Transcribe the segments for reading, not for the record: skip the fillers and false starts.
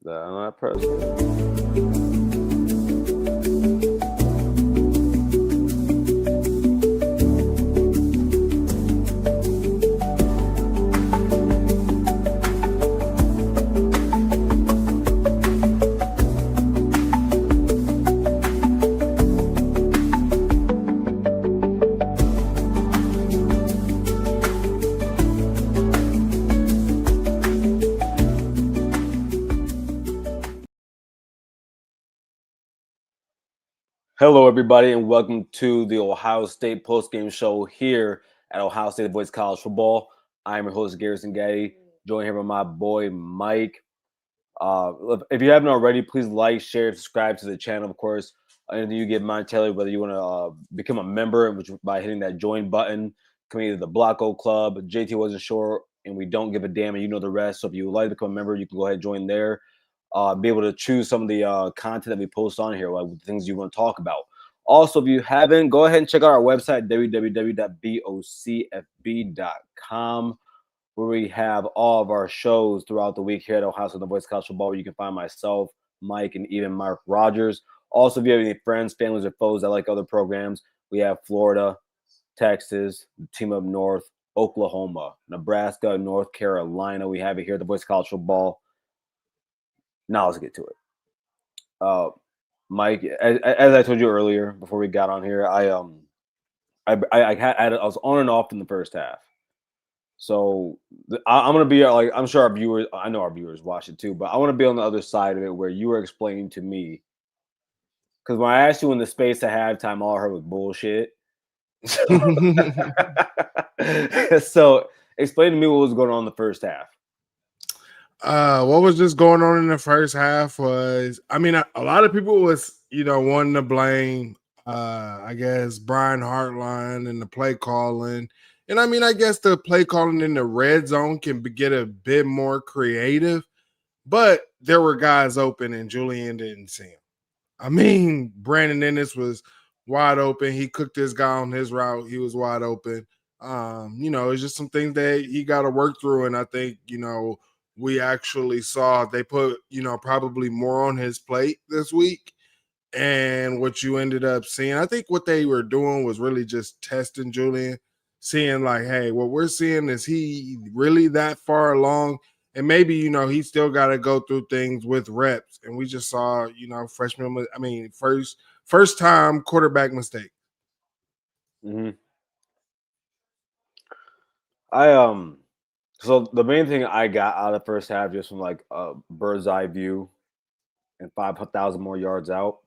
I'm not pressed. Hello, everybody, and welcome to the Ohio State postgame show here at Ohio State Boys College Football. I'm your host, Garrison Gaddy, joined here by my boy, Mike. If you haven't already, please like, share, subscribe to the channel, of course. Anything you get monetarily, whether you want to become a member, which by hitting that join button, coming to the Blocko Club. JT wasn't sure, and we don't give a damn, and you know the rest. So if you would like to become a member, you can go ahead and join there. Be able to choose some of the content that we post on here, like the things you want to talk about. Also, if you haven't, go ahead and check out our website, www.bocfb.com, where we have all of our shows throughout the week here at Ohio State Boys College Football, where you can find myself, Mike, and even Mark Rogers. Also, if you have any friends, families, or foes that like other programs, we have Florida, Texas, the team up north, Oklahoma, Nebraska, North Carolina. We have it here at the Boys College Football. Now let's get to it. Mike, as I told you earlier before we got on here, I was on and off in the first half. So I'm gonna be like, I'm sure our viewers, I know our viewers watch it too, but I want to be on the other side of it where you were explaining to me, because when I asked you in the space at halftime, all I heard was bullshit. So explain to me what was going on in the first half. What was just going on in the first half was, I mean, a lot of people was, wanting to blame, I guess, Brian Hartline and the play calling. And I mean, I guess the play calling in the red zone can get a bit more creative, but there were guys open and Julian didn't see him. I mean, Brandon Ennis was wide open. He cooked this guy on his route. He was wide open. It's just some things that he got to work through. And I think, we actually saw they put, probably more on his plate this week. And what you ended up seeing, I think what they were doing was really just testing Julian, seeing like, hey, what we're seeing is he really that far along? And maybe, he still got to go through things with reps. And we just saw, first time quarterback mistake. Mm-hmm. So the main thing I got out of the first half, just from like a bird's eye view and 5,000 more yards out,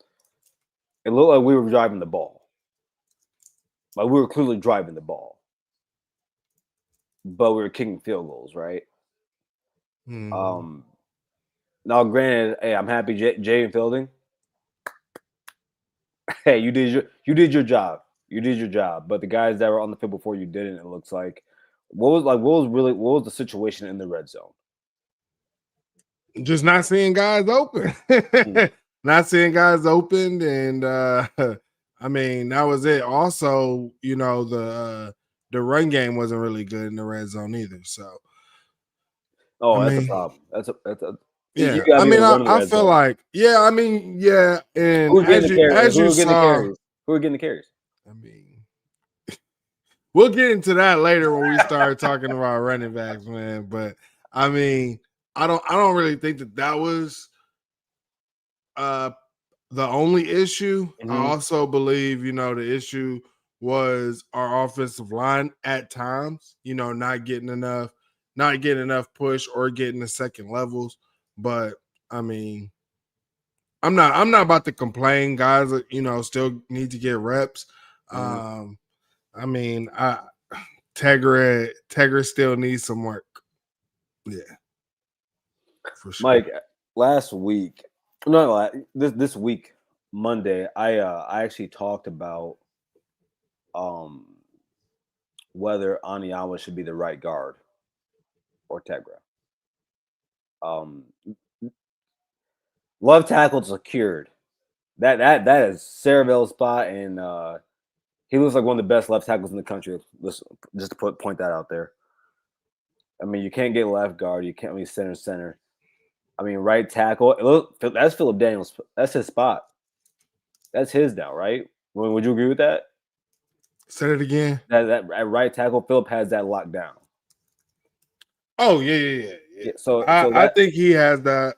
it looked like we were driving the ball. Like we were clearly driving the ball, but we were kicking field goals, right? Now, granted, hey, I'm happy Jay and Fielding. Hey, you did your job. You did your job. But the guys that were on the field before you didn't, it looks like. What was the situation in the red zone? Just not seeing guys open. Not seeing guys open, and I mean, that was it. Also, the run game wasn't really good in the red zone either. So, that's a problem. That's a yeah. I mean, I feel like, yeah. I mean, yeah. And who as you saw, who were getting the carries? I mean, we'll get into that later when we start talking about running backs, man. But I mean, I don't really think that was the only issue. Mm-hmm. I also believe, the issue was our offensive line at times, not getting enough push or getting the second levels. But I mean, I'm not about to complain, guys. Still need to get reps. Mm-hmm. I mean, Tegra still needs some work. Yeah, for sure. Mike, last week, this week, Monday, I actually talked about whether Aniawa should be the right guard or Tegra. Left tackle secured. That is Saravel's spot, and he looks like one of the best left tackles in the country. Just to point that out there. I mean, you can't get left guard. You can't really center. I mean, right tackle. Look, that's Philip Daniels. That's his spot. That's his now, right? Would you agree with that? Say it again. That at right tackle, Philip has that locked down. Oh yeah. Yeah. So I that think he has that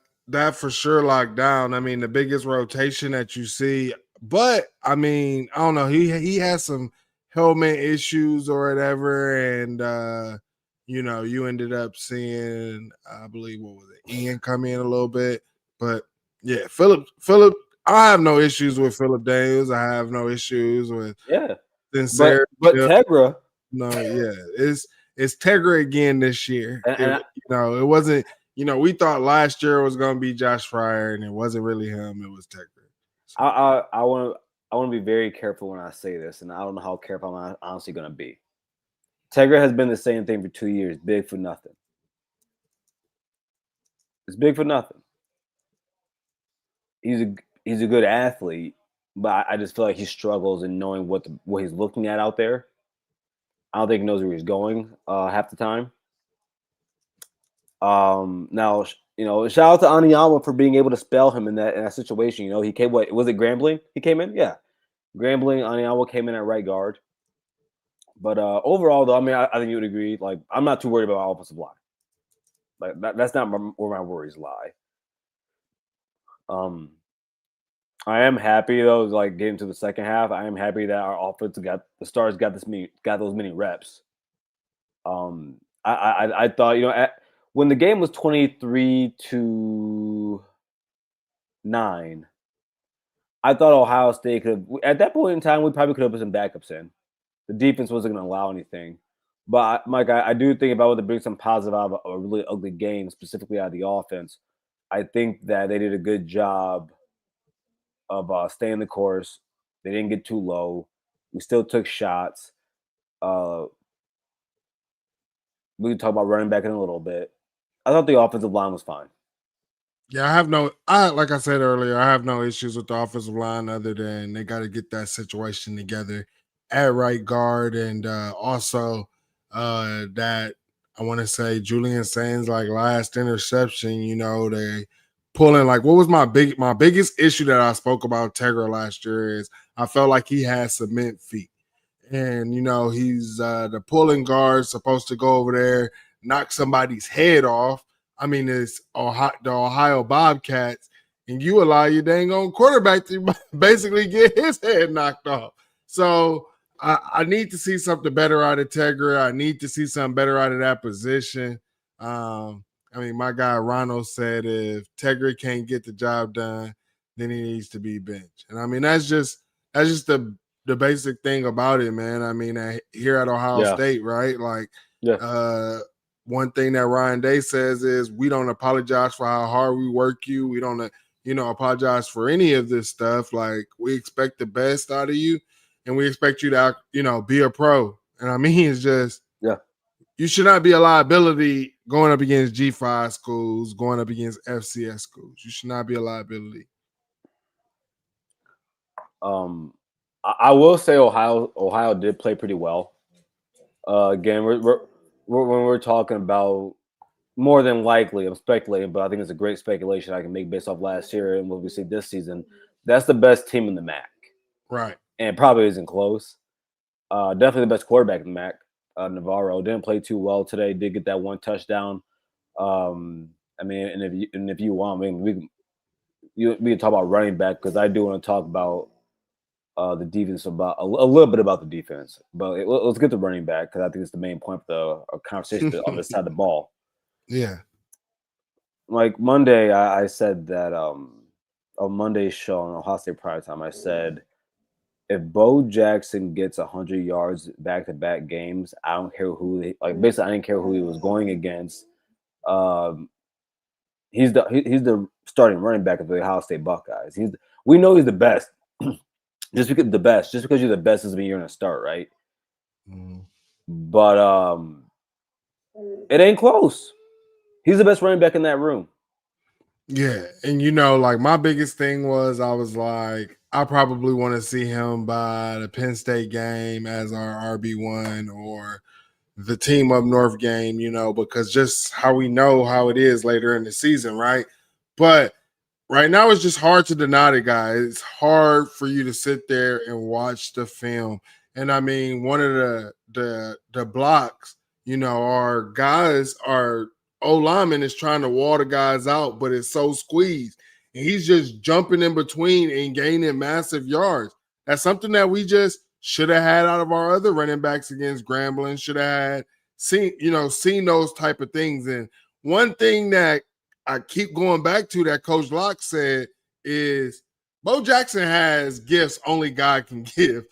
for sure locked down. I mean, the biggest rotation that you see, but I mean, I don't know. He has some helmet issues or whatever, and you ended up seeing, I believe, what was it, Ian come in a little bit, but yeah, Philip. I have no issues with Philip Daniels. I have no issues with yeah. Sincere. But Tegra No, yeah, it's Tegra again this year. and It wasn't. We thought last year was going to be Josh Fryer, and it wasn't really him. It was Tegra. So. I want to be very careful when I say this, and I don't know how careful I'm honestly going to be. Tegra has been the same thing for 2 years, big for nothing. It's big for nothing. He's a good athlete, but I just feel like he struggles in knowing what he's looking at out there. I don't think he knows where he's going half the time. Now, shout out to Aniyama for being able to spell him in that situation. He came. What was it? Grambling? He came in. Yeah, Grambling. Aniyama came in at right guard. But overall, though, I mean, I think you would agree. Like, I'm not too worried about our offensive line. Like that's not where my worries lie. I am happy though. Like getting to the second half, I am happy that our offense got those many reps. I thought when the game was 23-9, I thought Ohio State could have. At that point in time, we probably could have put some backups in. The defense wasn't going to allow anything. But Mike, I do think if I were to bring some positive out of a really ugly game, specifically out of the offense, I think that they did a good job of staying the course. They didn't get too low. We still took shots. We can talk about running back in a little bit. I thought the offensive line was fine. Yeah, like I said earlier, I have no issues with the offensive line other than they got to get that situation together at right guard. And also that I want to say Julian Sands, like last interception, they pulling like what was my biggest issue that I spoke about Tegra last year is I felt like he had cement feet. And he's the pulling guard supposed to go over there, knock somebody's head off. I mean, it's the Ohio Bobcats, and you allow your dang on quarterback to basically get his head knocked off. So I need to see something better out of Tegra. I need to see something better out of that position. I mean, my guy Ronald said if Tegra can't get the job done, then he needs to be benched. And I mean, that's just the basic thing about it, man. I mean, here at Ohio State, right? Like, one thing that Ryan Day says is we don't apologize for how hard we work you. We don't, apologize for any of this stuff. Like, we expect the best out of you, and we expect you to, be a pro. And I mean, it's just, you should not be a liability going up against G5 schools, going up against FCS schools. You should not be a liability. I will say Ohio did play pretty well. Again, when we're talking about more than likely, I'm speculating, but I think it's a great speculation I can make based off last year and what we see this season. That's the best team in the MAC, right? And it probably isn't close. Definitely the best quarterback in the MAC. Navarro didn't play too well today. Did get that one touchdown. I mean, and if you want, I mean, we can talk about running back because I do want to talk about the defense about a little bit about the defense, but let's get the running back because I think it's the main point of the conversation on this side of the ball. Yeah, like Monday, I said that on Monday's show on Ohio State Prime Time, I said if Bo Jackson gets 100 yards back-to-back games, I don't care who basically I didn't care who he was going against. He's the starting running back of the Ohio State Buckeyes. We know he's the best. Just because you're the best doesn't mean you're gonna start, right? But it ain't close. He's the best running back in that room. Yeah, and like my biggest thing was I was like, I probably want to see him by the Penn State game as our RB1 or the team up north game, because just how we know how it is later in the season, right? But right now, it's just hard to deny the guy. It's hard for you to sit there and watch the film. And I mean, one of the blocks, our guys are lineman is trying to wall the guys out, but it's so squeezed. And he's just jumping in between and gaining massive yards. That's something that we just should have had out of our other running backs against Grambling. Should have had seen those type of things. And one thing that I keep going back to that Coach Locke said is Bo Jackson has gifts only God can give.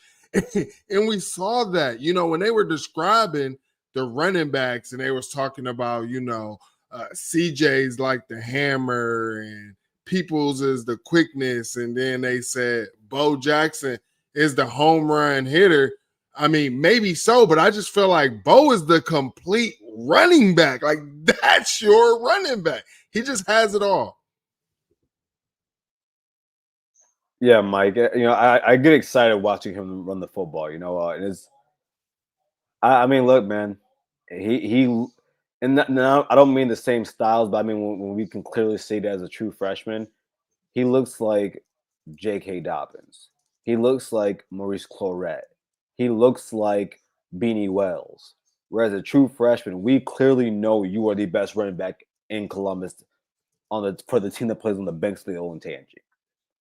And we saw that, when they were describing the running backs and they was talking about, CJ's like the hammer and Peoples is the quickness. And then they said Bo Jackson is the home run hitter. I mean, maybe so, but I just feel like Bo is the complete running back. Like, that's your running back. He just has it all. Yeah, Mike. I get excited watching him run the football. And I mean, look, man, he and now I don't mean the same styles, but I mean when we can clearly see that as a true freshman, he looks like J.K. Dobbins. He looks like Maurice Claret. He looks like Beanie Wells. Whereas a true freshman, we clearly know you are the best running back in Columbus for the team that plays on the banks of the Olentangy.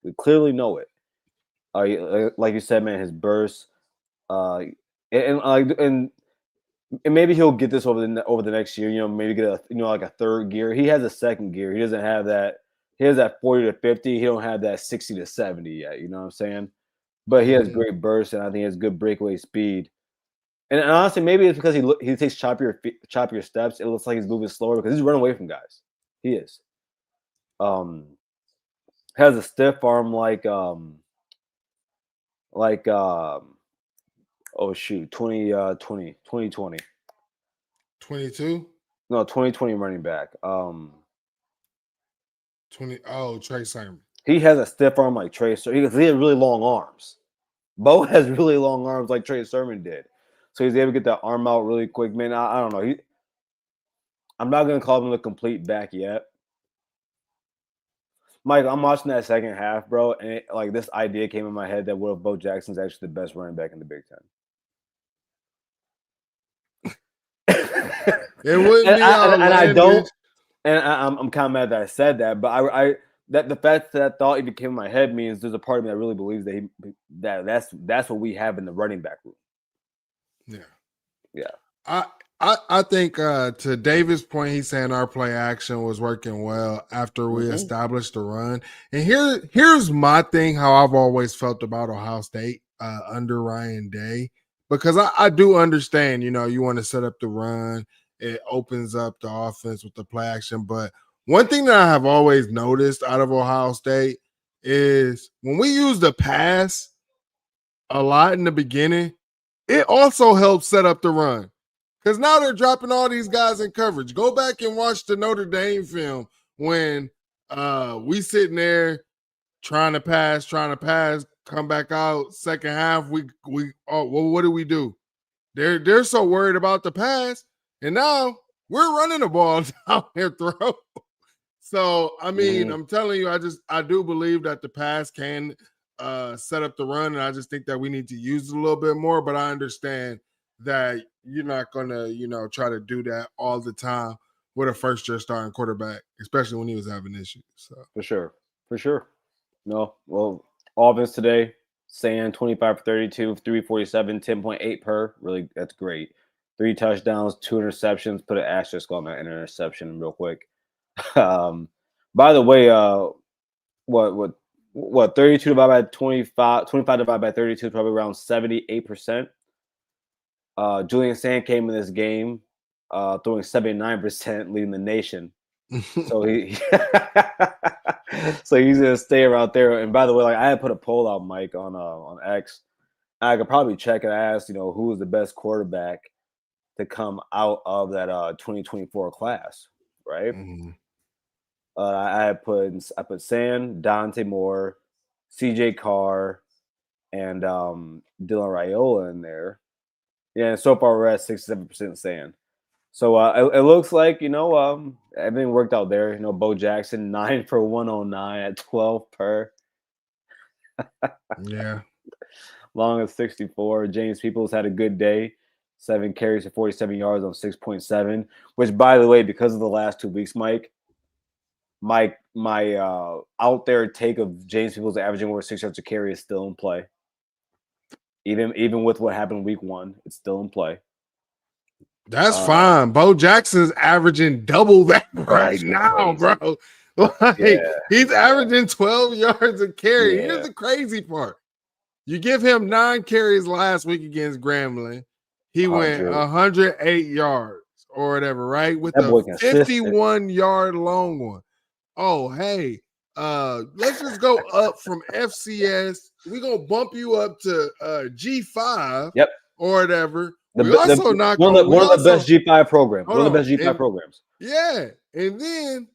We clearly know it. Like you said, man, his burst, and maybe he'll get this over the next year. Maybe get like a third gear. He has a second gear. He doesn't have that. He has that 40 to 50. He don't have that 60 to 70 yet. You know what I'm saying? But he has great burst, and I think he has good breakaway speed. And honestly, maybe it's because he takes choppier steps. It looks like he's moving slower because he's running away from guys. He is. Has a stiff arm like oh shoot 2020 22? No, 2020 running back. 20. Oh, Trey Sermon. He has a stiff arm like Trey Sermon. He has really long arms. Bo has really long arms like Trey Sermon did. So he's able to get that arm out really quick. Man, I don't know. I'm not going to call him the complete back yet. Mike, I'm watching that second half, bro, and this idea came in my head that what if Bo Jackson's actually the best running back in the Big Ten? It wouldn't be outlandish. I'm kind of mad that I said that, but that the fact that thought even came in my head means there's a part of me that really believes that's what we have in the running back room. Yeah. I think to David's point, he's saying our play action was working well after we established the run. And here's my thing, how I've always felt about Ohio State under Ryan Day, because I do understand, you want to set up the run. It opens up the offense with the play action. But one thing that I have always noticed out of Ohio State is when we use the pass a lot in the beginning, it also helps set up the run. Because now they're dropping all these guys in coverage. Go back and watch the Notre Dame film when we sitting there trying to pass, come back out. Second half, what do? They're so worried about the pass, and now we're running the ball down their throat. So I mean, I'm telling you, I do believe that the pass can set up the run, and I just think that we need to use it a little bit more. But I understand that you're not gonna, try to do that all the time with a first-year starting quarterback, especially when he was having issues. So for sure. No, well, offense today, Sand 25 for 32, 347, 10.8 per. Really, that's great. 3 touchdowns, 2 interceptions. Put an asterisk on that interception real quick. By the way, what 32 divided by 25 divided by 32 is probably around 78%. Julian Sand came in this game throwing 79%, leading the nation. So he's gonna stay around there. And by the way, I had put a poll out, Mike, on X. I could probably check and ask, who was the best quarterback to come out of that 2024 class, right? I put Sand, Dante Moore, CJ Carr, and Dylan Raiola in there. Yeah, and so far we're at 67% Sand. So it looks like everything worked out there. Bo Jackson 9 for 109 at 12 per. Yeah. Long as 64. James Peoples had a good day. 7 carries for 47 yards on 6.7. Which, by the way, because of the last 2 weeks, Mike, my out there take of James Peoples averaging over 6 yards a carry is still in play. Even with what happened week 1, it's still in play. That's fine. Bo Jackson's averaging double that right now, crazy. bro. Like he's averaging 12 yards a carry. Yeah. Here's the crazy part. You give him 9 carries last week against Grambling. He went 108 yards or whatever, right? With a 51-yard long one. Oh, hey, let's just go up from FCS. We're gonna bump you up to G5 or whatever. One of the best G5 programs. One of the best G5 programs. Yeah. And then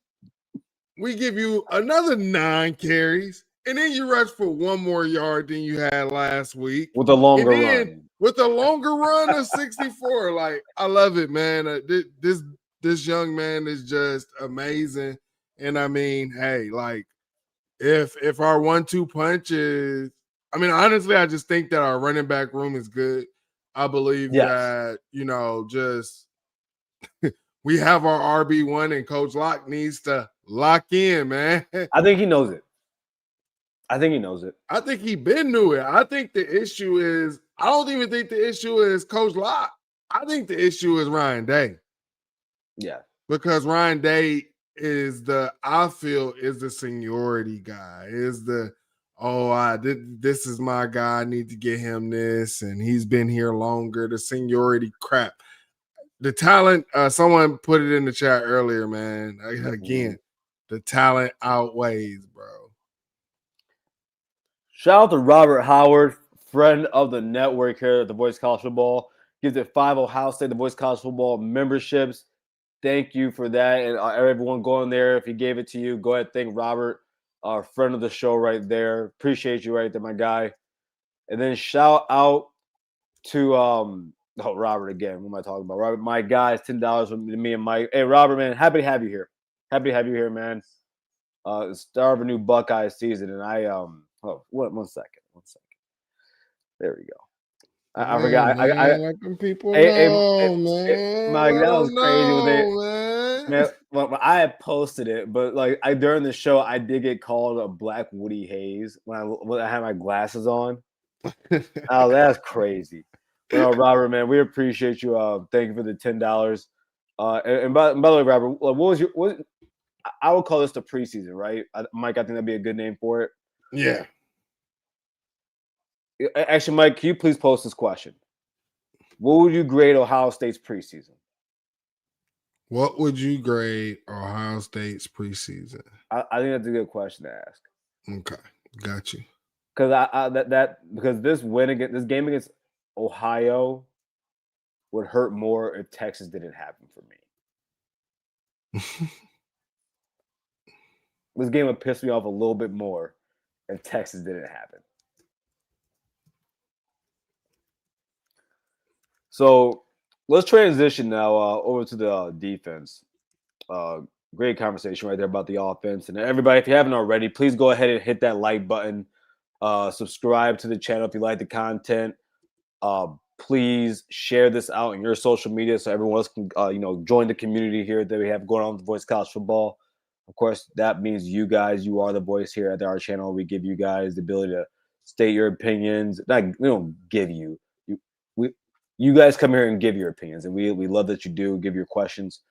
we give you another 9 carries, and then you rush for 1 more yard than you had last week. With a longer run. With a longer run of 64. Like, I love it, man. This young man is just amazing. And I mean, hey, like, if our 1-2 punch is, I mean, honestly, I just think that our running back room is good. I believe that, just we have our RB1 and Coach Locke needs to lock in, man. I think he knows it. I think he been knew it. I think the issue is, I don't even think the issue is Coach Locke. I think the issue is Ryan Day. Yeah. Because Ryan Day is the seniority guy, this is my guy, I need to get him this, and he's been here longer, the seniority crap. The talent, someone put it in the chat earlier, man. Again, the talent outweighs, bro. Shout out to Robert Howard, friend of the network here at the Voice College Football. Gives it 5 Ohio State, the Voice College Football memberships. Thank you for that. And everyone going there, if he gave it to you, go ahead and thank Robert, our friend of the show right there. Appreciate you right there, my guy. And then shout out to Robert again. What am I talking about? Robert, my guy, $10 from me and Mike. Hey, Robert, man, happy to have you here. Happy to have you here, man. Start of a new Buckeye season. And one second. There we go. I forgot. Let them people know, man. Mike, that was crazy with it. Man, well, I had posted it, but like during the show, I did get called a Black Woody Hayes when I had my glasses on. Oh, that's crazy. Well, Robert, man, we appreciate you. Thank you for the $10. And by the way, Robert, I would call this the preseason, right? Mike, I think that'd be a good name for it. Yeah. Actually, Mike, can you please post this question? What would you grade Ohio State's preseason? What would you grade Ohio State's preseason? I think that's a good question to ask. Okay, got you. Because this game against Ohio would hurt more if Texas didn't happen for me. This game would piss me off a little bit more if Texas didn't happen. So let's transition now over to the defense. Great conversation right there about the offense. And everybody, if you haven't already, please go ahead and hit that like button. Subscribe to the channel if you like the content. Please share this out in your social media so everyone else can, join the community here that we have going on with Voice College Football. Of course, that means you guys, you are the voice here at our channel. We give you guys the ability to state your opinions. We don't give you. You guys come here and give your opinions, and we love that you do give your questions.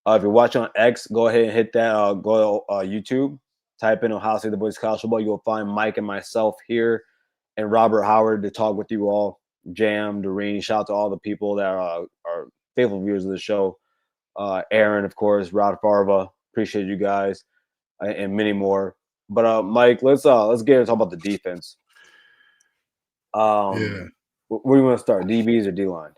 If you're watching on X, go ahead and hit that. Go to YouTube, type in Ohio State the Voice College Football. You'll find Mike and myself here, and Robert Howard to talk with you all. Jam, Doreen, shout out to all the people that are faithful viewers of the show. Aaron, of course, Rod Farva, appreciate you guys, and many more. But Mike, let's get into talk about the defense. Yeah. Where do you want to start, DBs or D-line?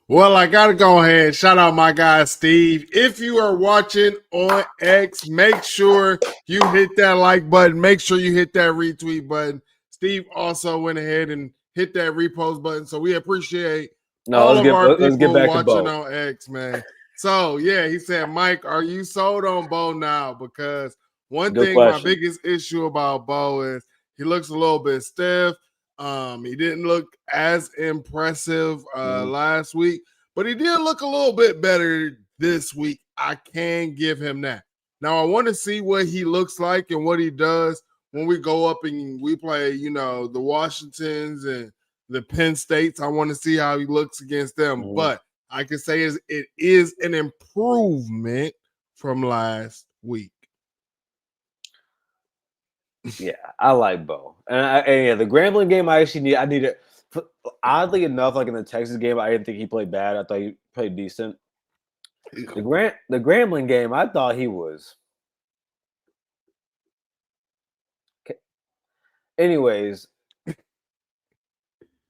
Well, I got to go ahead and shout out my guy, Steve. If you are watching on X, make sure you hit that like button. Make sure you hit that retweet button. Steve also went ahead and hit that repost button. So we appreciate No, all let's of our let's get people back to watching Bo. on X, man. So yeah, he said, Mike, are you sold on Bo now? Because one Good thing, my question. biggest issue about Bo is he looks a little bit stiff. He didn't look as impressive last week, but he did look a little bit better this week. I can give him that. Now I want to see what he looks like and what he does when we go up and we play, you know, the Washingtons and the Penn States. I want to see how he looks against them. But I can say it is an improvement from last week. Yeah, I like Bo, and yeah, the Grambling game I needed. Oddly enough, like in the Texas game, I didn't think he played bad. I thought he played decent. The Grambling game, I thought he was. Anyways,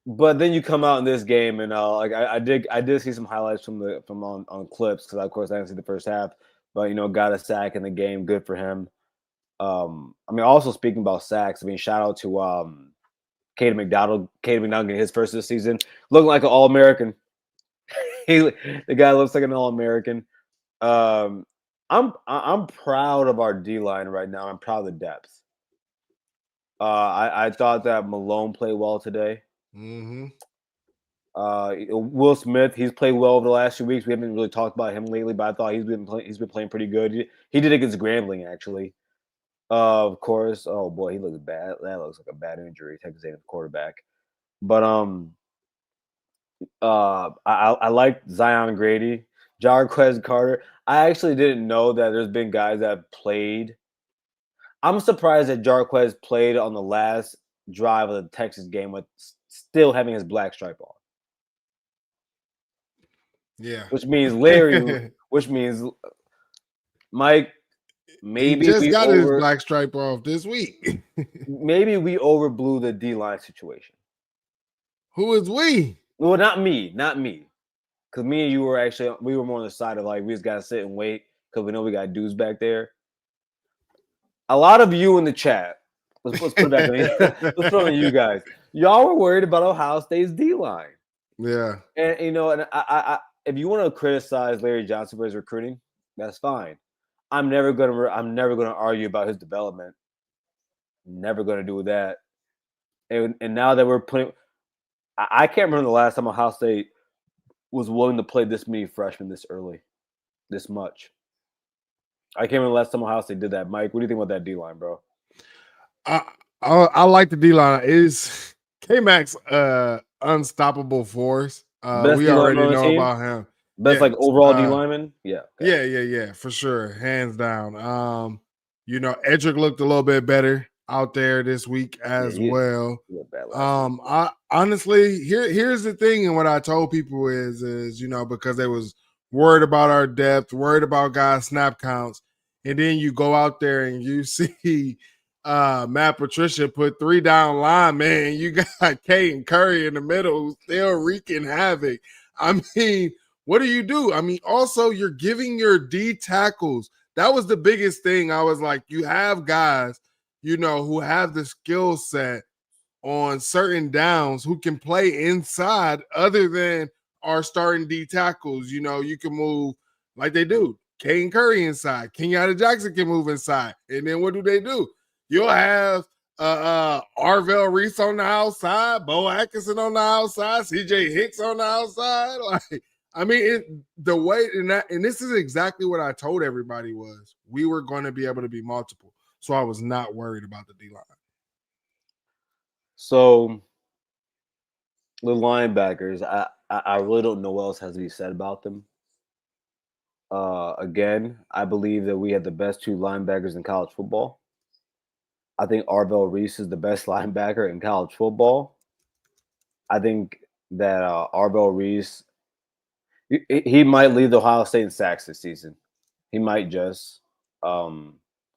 but then you come out in this game, and like I did see some highlights from on clips because of course I didn't see the first half, but got a sack in the game. Good for him. I mean, also speaking about sacks, I mean, shout out to Caden McDonald getting his first this season, looking like an All-American. The guy looks like an All-American. I'm proud of our D line right now. I'm proud of the depth. I thought that Malone played well today. Will Smith, he's played well over the last few weeks. We haven't really talked about him lately, but I thought he's been playing pretty good. He did against Grambling actually. Of course. Oh boy, he looks bad. That looks like a bad injury. Texas A&M quarterback. But I like Zion Grady, Jarquez Carter. I actually didn't know that there's been guys that have played. I'm surprised that Jarquez played on the last drive of the Texas game with still having his black stripe on. Yeah. Which means Larry, which means Mike, maybe he just we got his black stripe off this week. maybe we overblew the D-line situation. Who is we? Well, not me. Because me and you were we were more on the side of like, we just got to sit and wait because we know we got dudes back there. A lot of you in the chat, let's put it back on you. Let's put it on you guys. Y'all were worried about Ohio State's D-line. Yeah. And, and I if you want to criticize Larry Johnson for his recruiting, that's fine. I'm never gonna argue about his development. Never gonna do that. And now that we're putting, I can't remember the last time Ohio State was willing to play this many freshmen this early, this much. I can't remember the last time Ohio State did that. Mike, what do you think about that D-line, bro? I like the D-line. Is K-Mac's unstoppable force. We already know about him. Best like overall D lineman? Yeah. Okay. Yeah, for sure. Hands down. Edric looked a little bit better out there this week as well. I honestly here's the thing, and what I told people is because they was worried about our depth, worried about guys' snap counts, and then you go out there and you see Matt Patricia put 3 down line, man. You got Caden Curry in the middle still wreaking havoc. I mean, what do you do? I mean, also you're giving your D tackles. That was the biggest thing. I was like, you have guys, who have the skill set on certain downs who can play inside other than our starting D tackles. You can move like they do. Caden Curry inside. Kenyatta Jackson can move inside. And then what do? You'll have Arvell Reese on the outside, Bo Atkinson on the outside, CJ Hicks on the outside. Like, I mean, the way and this is exactly what I told everybody was we were going to be able to be multiple. So I was not worried about the D-line. So the linebackers, I really don't know what else has to be said about them. Again, I believe that we have the best 2 linebackers in college football. I think Arvell Reese is the best linebacker in college football. I think that Arvell Reese, he might lead Ohio State in sacks this season. He might just. I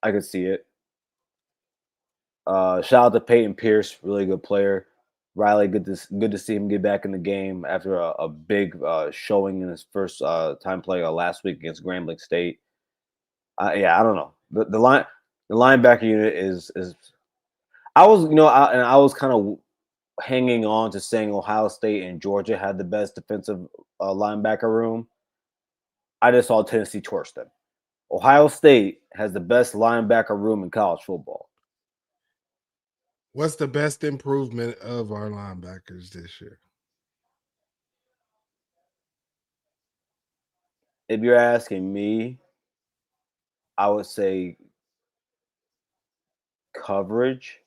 could see it. Shout out to Peyton Pierce, really good player. Riley, good to see him get back in the game after a big showing in his first time play last week against Grambling State. I don't know. The linebacker unit is. I was, I was kind of hanging on to saying Ohio State and Georgia had the best defensive linebacker room. I just saw Tennessee torch them. Ohio State has the best linebacker room in college football. What's the best improvement of our linebackers this year? If you're asking me, I would say coverage,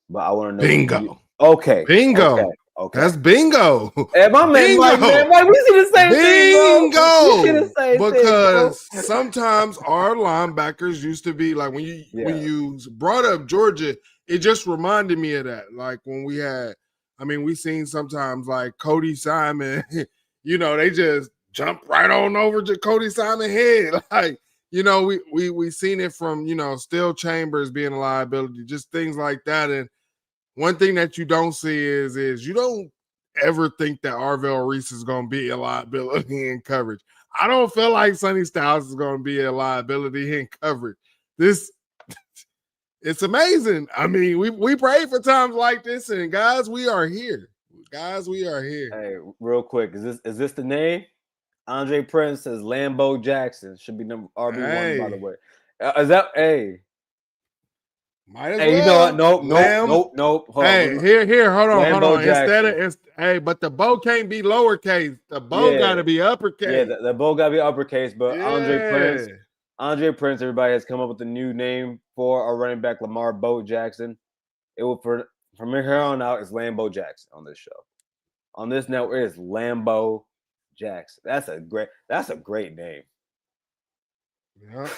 but I want to know. Bingo. Okay. Bingo. Okay. That's bingo. Hey, my man, Mike, we see the same thing, bro. We see the same because thing, sometimes our linebackers used to be like when you brought up Georgia, it just reminded me of that. Like when we seen sometimes like Cody Simon, they just jump right on over to Cody Simon's head. Like, we seen it from, Still Chambers being a liability, just things like that. And one thing that you don't see is you don't ever think that Arvell Reese is going to be a liability in coverage. I don't feel like Sonny Styles is going to be a liability in coverage. It's amazing. I mean, we pray for times like this, and guys, we are here. Hey, real quick, is this the name? Andre Prince says Lambo Jackson should be number RB1, by the way. Is that Might as well. You know what? Nope. Hold on. Here, hold on. Lambo Jackson. But the bow can't be lowercase. The bow got to be uppercase. Yeah, the bow got to be uppercase. But Andre Prince, everybody has come up with a new name for our running back, Lamar Bo Jackson. It will from here on out, it's Lambo Jackson on this show. On this network, it's Lambo Jackson. That's a great name. Yeah.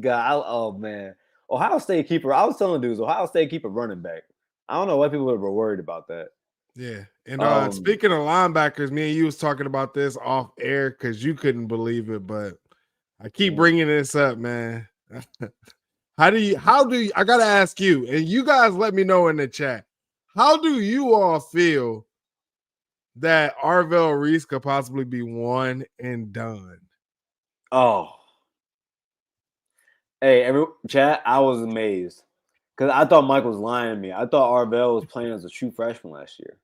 God, oh man. Ohio State keeper. I was telling dudes, Ohio State keeper running back. I don't know why people were worried about that. Yeah. And speaking of linebackers, me and you was talking about this off air because you couldn't believe it, but I keep bringing this up, man. How do you I gotta ask you, and you guys let me know in the chat, how do you all feel that Arvell Reese could possibly be one and done? Oh. Hey, chat, I was amazed. Because I thought Mike was lying to me. I thought Arvell was playing as a true freshman last year.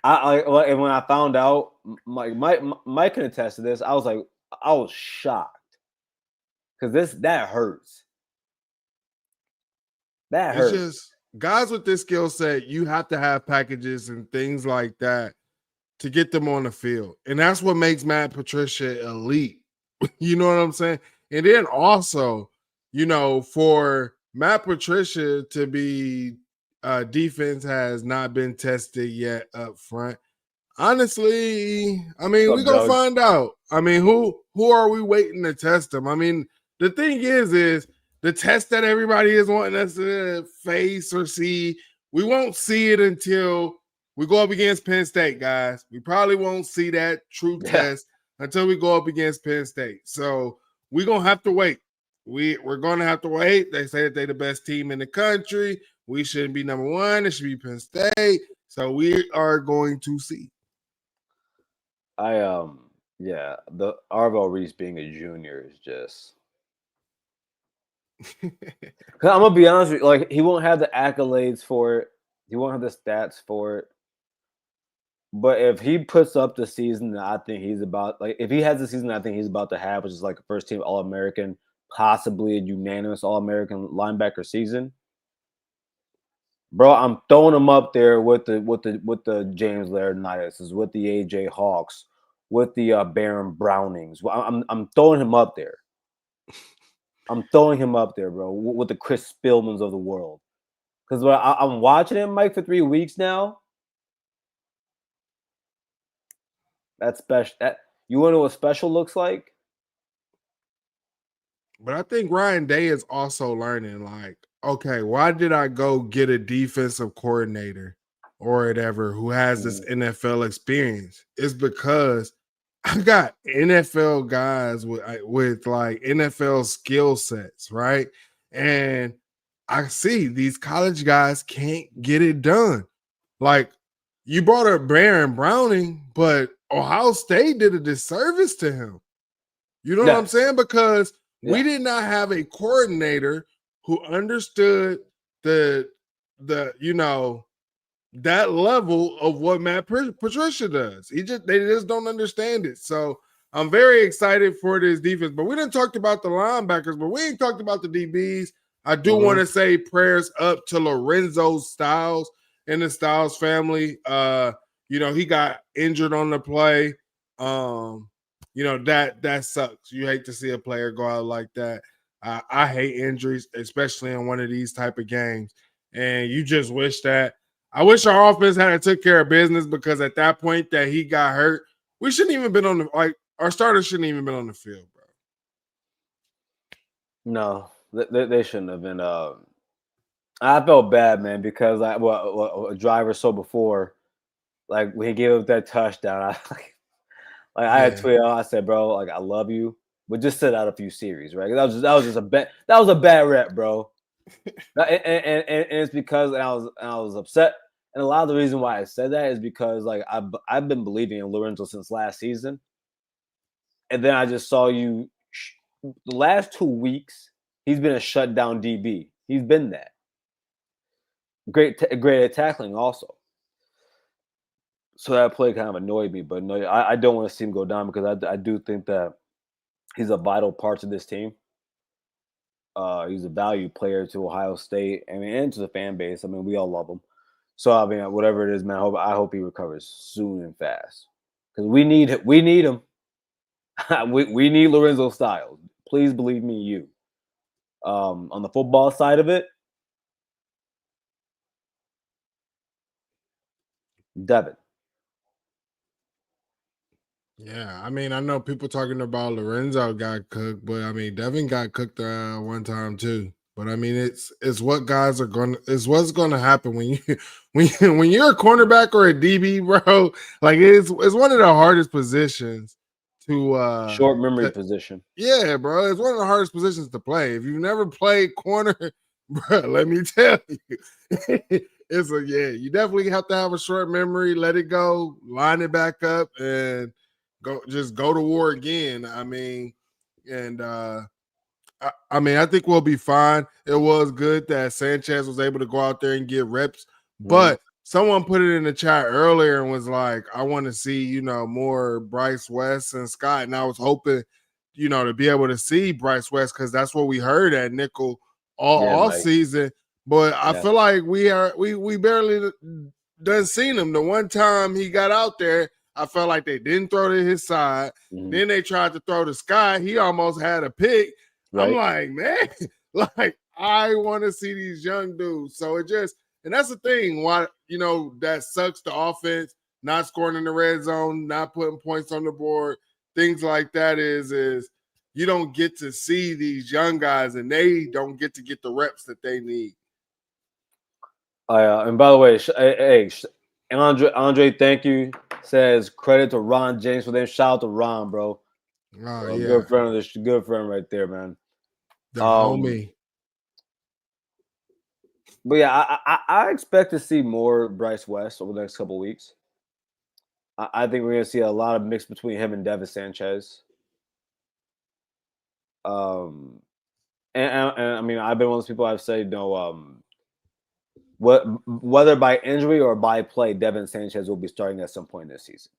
And when I found out, Mike can attest to this. I was shocked. Because that hurts. That hurts. It's just guys with this skill set, you have to have packages and things like that to get them on the field. And that's what makes Matt Patricia elite. You know what I'm saying? And then also, for Matt Patricia to be defense has not been tested yet up front. Honestly, I mean, we're going to find out. I mean, who are we waiting to test them? I mean, the thing is the test that everybody is wanting us to face or see, we won't see it until we go up against Penn State, guys. We probably won't see that true test until we go up against Penn State. So we're going to have to wait. We're going to have to wait. They say that they're the best team in the country. We shouldn't be number one. It should be Penn State. So we are going to see. The Arvell Reese being a junior is just. I'm gonna be honest with you, like he won't have the accolades for it. He won't have the stats for it. But if he puts up the season that I think he's about, like if he has the season I think he's about to have, which is like a first team All-American, possibly a unanimous All-American linebacker season, bro, I'm throwing him up there with the James Laurinaitis, with the AJ Hawks, with the Baron Brownings. I'm throwing him up there. I'm throwing him up there, bro, with the Chris Spillmans of the world. Because I'm watching him, Mike, for 3 weeks now. That's special. You want to know what special looks like? But I think Ryan Day is also learning, like, okay, why did I go get a defensive coordinator or whatever who has this NFL experience? It's because I got NFL guys with like NFL skill sets, right? And I see these college guys can't get it done. Like, you brought up Baron Browning, but Ohio State did a disservice to him. You know what I'm saying? Because we did not have a coordinator who understood the that level of what Matt Patricia does. They just don't understand it. So I'm very excited for this defense. But we didn't talk about the linebackers, but we ain't talked about the DBs. I do want to say prayers up to Lorenzo Styles and the Styles family. He got injured on the play. That sucks. You hate to see a player go out like that. I hate injuries, especially in one of these type of games. And you just wish that. I wish our offense had took care of business, because at that point that he got hurt, we shouldn't even been on the our starters shouldn't even been on the field, bro. No, they shouldn't have been. I felt bad, man, because a driver saw before, like when he gave up that touchdown, I had tweeted out, I said, bro, like I love you, but just sit out a few series, right? That was just a bad rep, bro. and it's because I was upset, and a lot of the reason why I said that is because like I've been believing in Lorenzo since last season, and then I just saw you the last 2 weeks. He's been a shutdown DB. He's been that great at tackling also. So that play kind of annoyed me, but no, I don't want to see him go down, because I do think that he's a vital part to this team. He's a value player to Ohio State, and to the fan base. I mean, we all love him. So I mean, whatever it is, man, I hope he recovers soon and fast, because we need him. we need Lorenzo Styles. Please believe me, you. On the football side of it, Devin. Yeah, I mean, I know people talking about Lorenzo got cooked, but I mean, Devin got cooked one time too. But I mean, it's what guys are going. It's what's going to happen when you when you're a cornerback or a DB, bro. Like it's one of the hardest positions to Short memory position. Yeah, bro, it's one of the hardest positions to play. If you've never played corner, bro, let me tell you, you definitely have to have a short memory. Let it go, line it back up, and go to war again. I mean, and I think we'll be fine. It was good that Sanchez was able to go out there and get reps, but someone put it in the chat earlier and was like, I want to see, more Bryce West and Scott. And I was hoping, to be able to see Bryce West, because that's what we heard at nickel all season. But I feel like we barely done seen him. The one time he got out there, I felt like they didn't throw to his side. Then they tried to throw to Scott. He almost had a pick. Right. I'm like, man, like I want to see these young dudes. So and that's the thing. Why, that sucks, the offense, not scoring in the red zone, not putting points on the board, things like that is you don't get to see these young guys, and they don't get to get the reps that they need. And by the way, hey, Andre, thank you. Says credit to Ron James for them. Shout out to Ron, bro. Oh, yeah. Good friend right there, man. The homie. But yeah, I expect to see more Bryce West over the next couple of weeks. I think we're gonna see a lot of mix between him and Devin Sanchez. And I mean, I've been one of those people I've said, whether by injury or by play, Devin Sanchez will be starting at some point this season.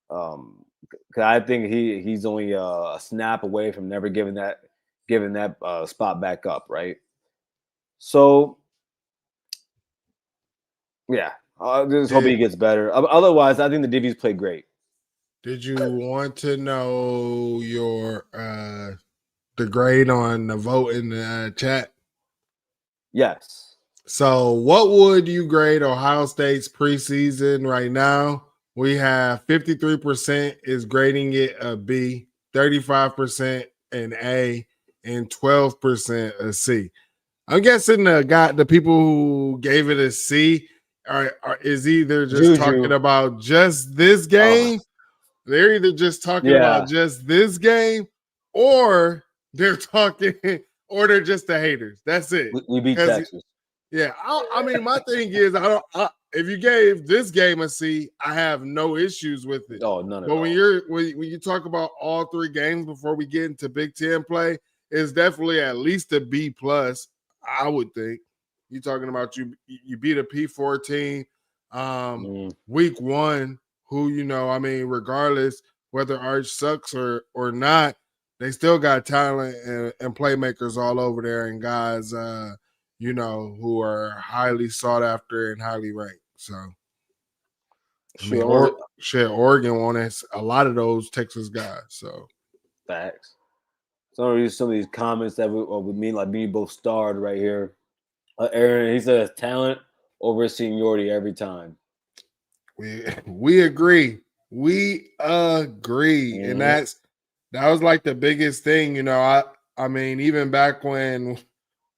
Because I think he's only a snap away from never giving that spot back up, right? So, yeah, I just hope he gets better. Otherwise, I think the DBs play great. Did you want to know your the grade on the vote in the chat? Yes. So, what would you grade Ohio State's preseason right now? We have 53% is grading it a B, 35% an A, and 12% a C. I'm guessing the people who gave it a C is either just talking about just this game. They're either just talking about just this game, or they're talking, or they're just the haters. That's it. We beat Texas. Yeah, I mean, my thing is, if you gave this game a C, I have no issues with it. Oh, none at all. But when you talk about all three games before we get into Big Ten play, it's definitely at least a B plus, I would think. You talking about you beat a P4 team week 1, who, you know, I mean, regardless whether Arch sucks or not, they still got talent and playmakers all over there, and guys, you know, who are highly sought after and highly ranked. So, I mean, Oregon wanted a lot of those Texas guys. So, facts. So some of these comments that we mean, like me both starred right here. Aaron, he says talent over seniority every time. We agree. We agree, and that was like the biggest thing. You know, I mean, even back when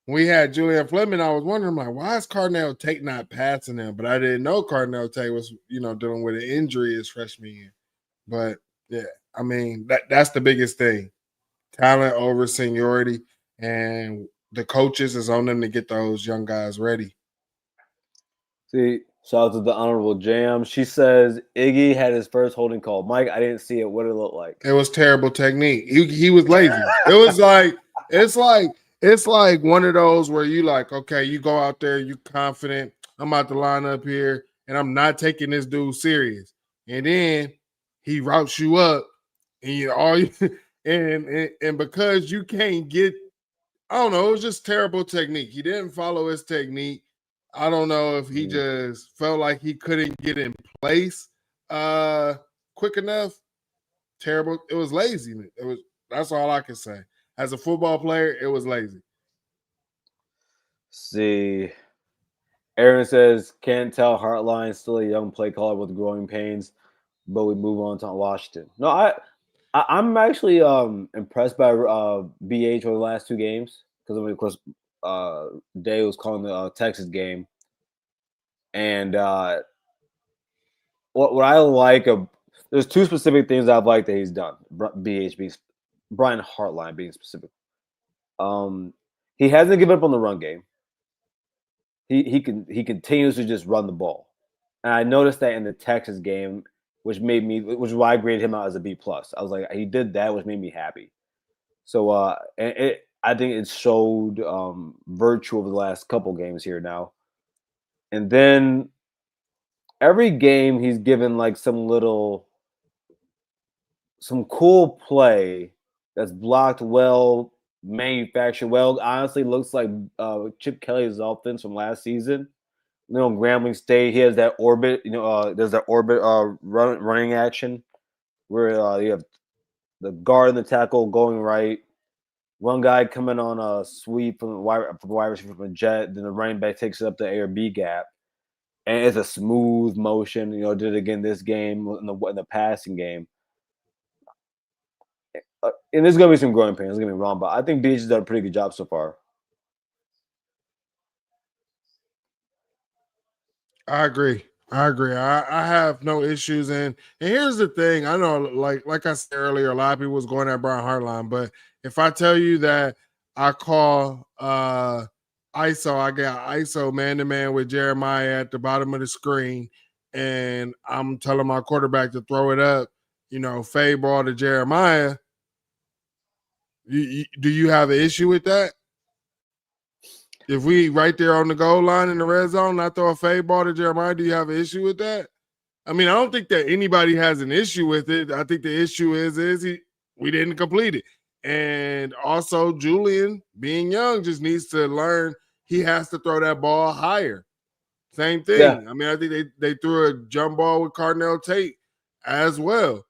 we had Julian Fleming, I was wondering, like, why is Cardinal Tate not passing him? But I didn't know Cardinal Tate was, you know, dealing with an injury his freshman year. But yeah, I mean, that's the biggest thing. Talent over seniority, and the coaches is on them to get those young guys ready. See, shout out to the Honorable Jam. She says Iggy had his first holding call. Mike, I didn't see it. What did it look like? It was terrible technique. He was lazy. It was like it's like one of those where you like, okay, you go out there, you confident. I'm about to line up here, and I'm not taking this dude serious. And then he routes you up, and you all and because you can't get, I don't know, it was just terrible technique. He didn't follow his technique. I don't know if he just felt like he couldn't get in place quick enough. Terrible. It was lazy. That's all I can say. As a football player, it was lazy. See, Aaron says can't tell Hartline still a young play caller with growing pains, but we move on to Washington. No, I'm actually impressed by BH over the last 2 games because of course Day was calling the Texas game, and what I like there's 2 specific things I've liked that he's done. BH being Brian Hartline being specific. He hasn't given up on the run game. He continues to just run the ball, and I noticed that in the Texas game, which is why I graded him out as a B+. I was like, he did that, which made me happy. So I think it showed virtue over the last couple games here now, and then every game he's given like some cool play that's blocked well, manufactured well. Honestly, looks like Chip Kelly's offense from last season. You know, Grambling State, he has that orbit. You know, there's that orbit running action where you have the guard and the tackle going right. One guy coming on a sweep from the wide receiver from a jet, then the running back takes it up the A or B gap, and it's a smooth motion. You know, did it again this game in the passing game. And there's gonna be some growing pains. Don't get me wrong, but I think BH has done a pretty good job so far. I agree. I have no issues, and here's the thing. I know, like I said earlier, a lot of people was going at Brian Hartline, but if I tell you that I call ISO, I got ISO man-to-man with Jeremiah at the bottom of the screen, and I'm telling my quarterback to throw it up, you know, fade ball to Jeremiah. Do you have an issue with that? If we right there on the goal line in the red zone, I throw a fade ball to Jeremiah, do you have an issue with that? I mean, I don't think that anybody has an issue with it. I think the issue is we didn't complete it. And also Julian, being young, just needs to learn he has to throw that ball higher. Same thing. Yeah. I mean, I think they threw a jump ball with Cardinal Tate as well.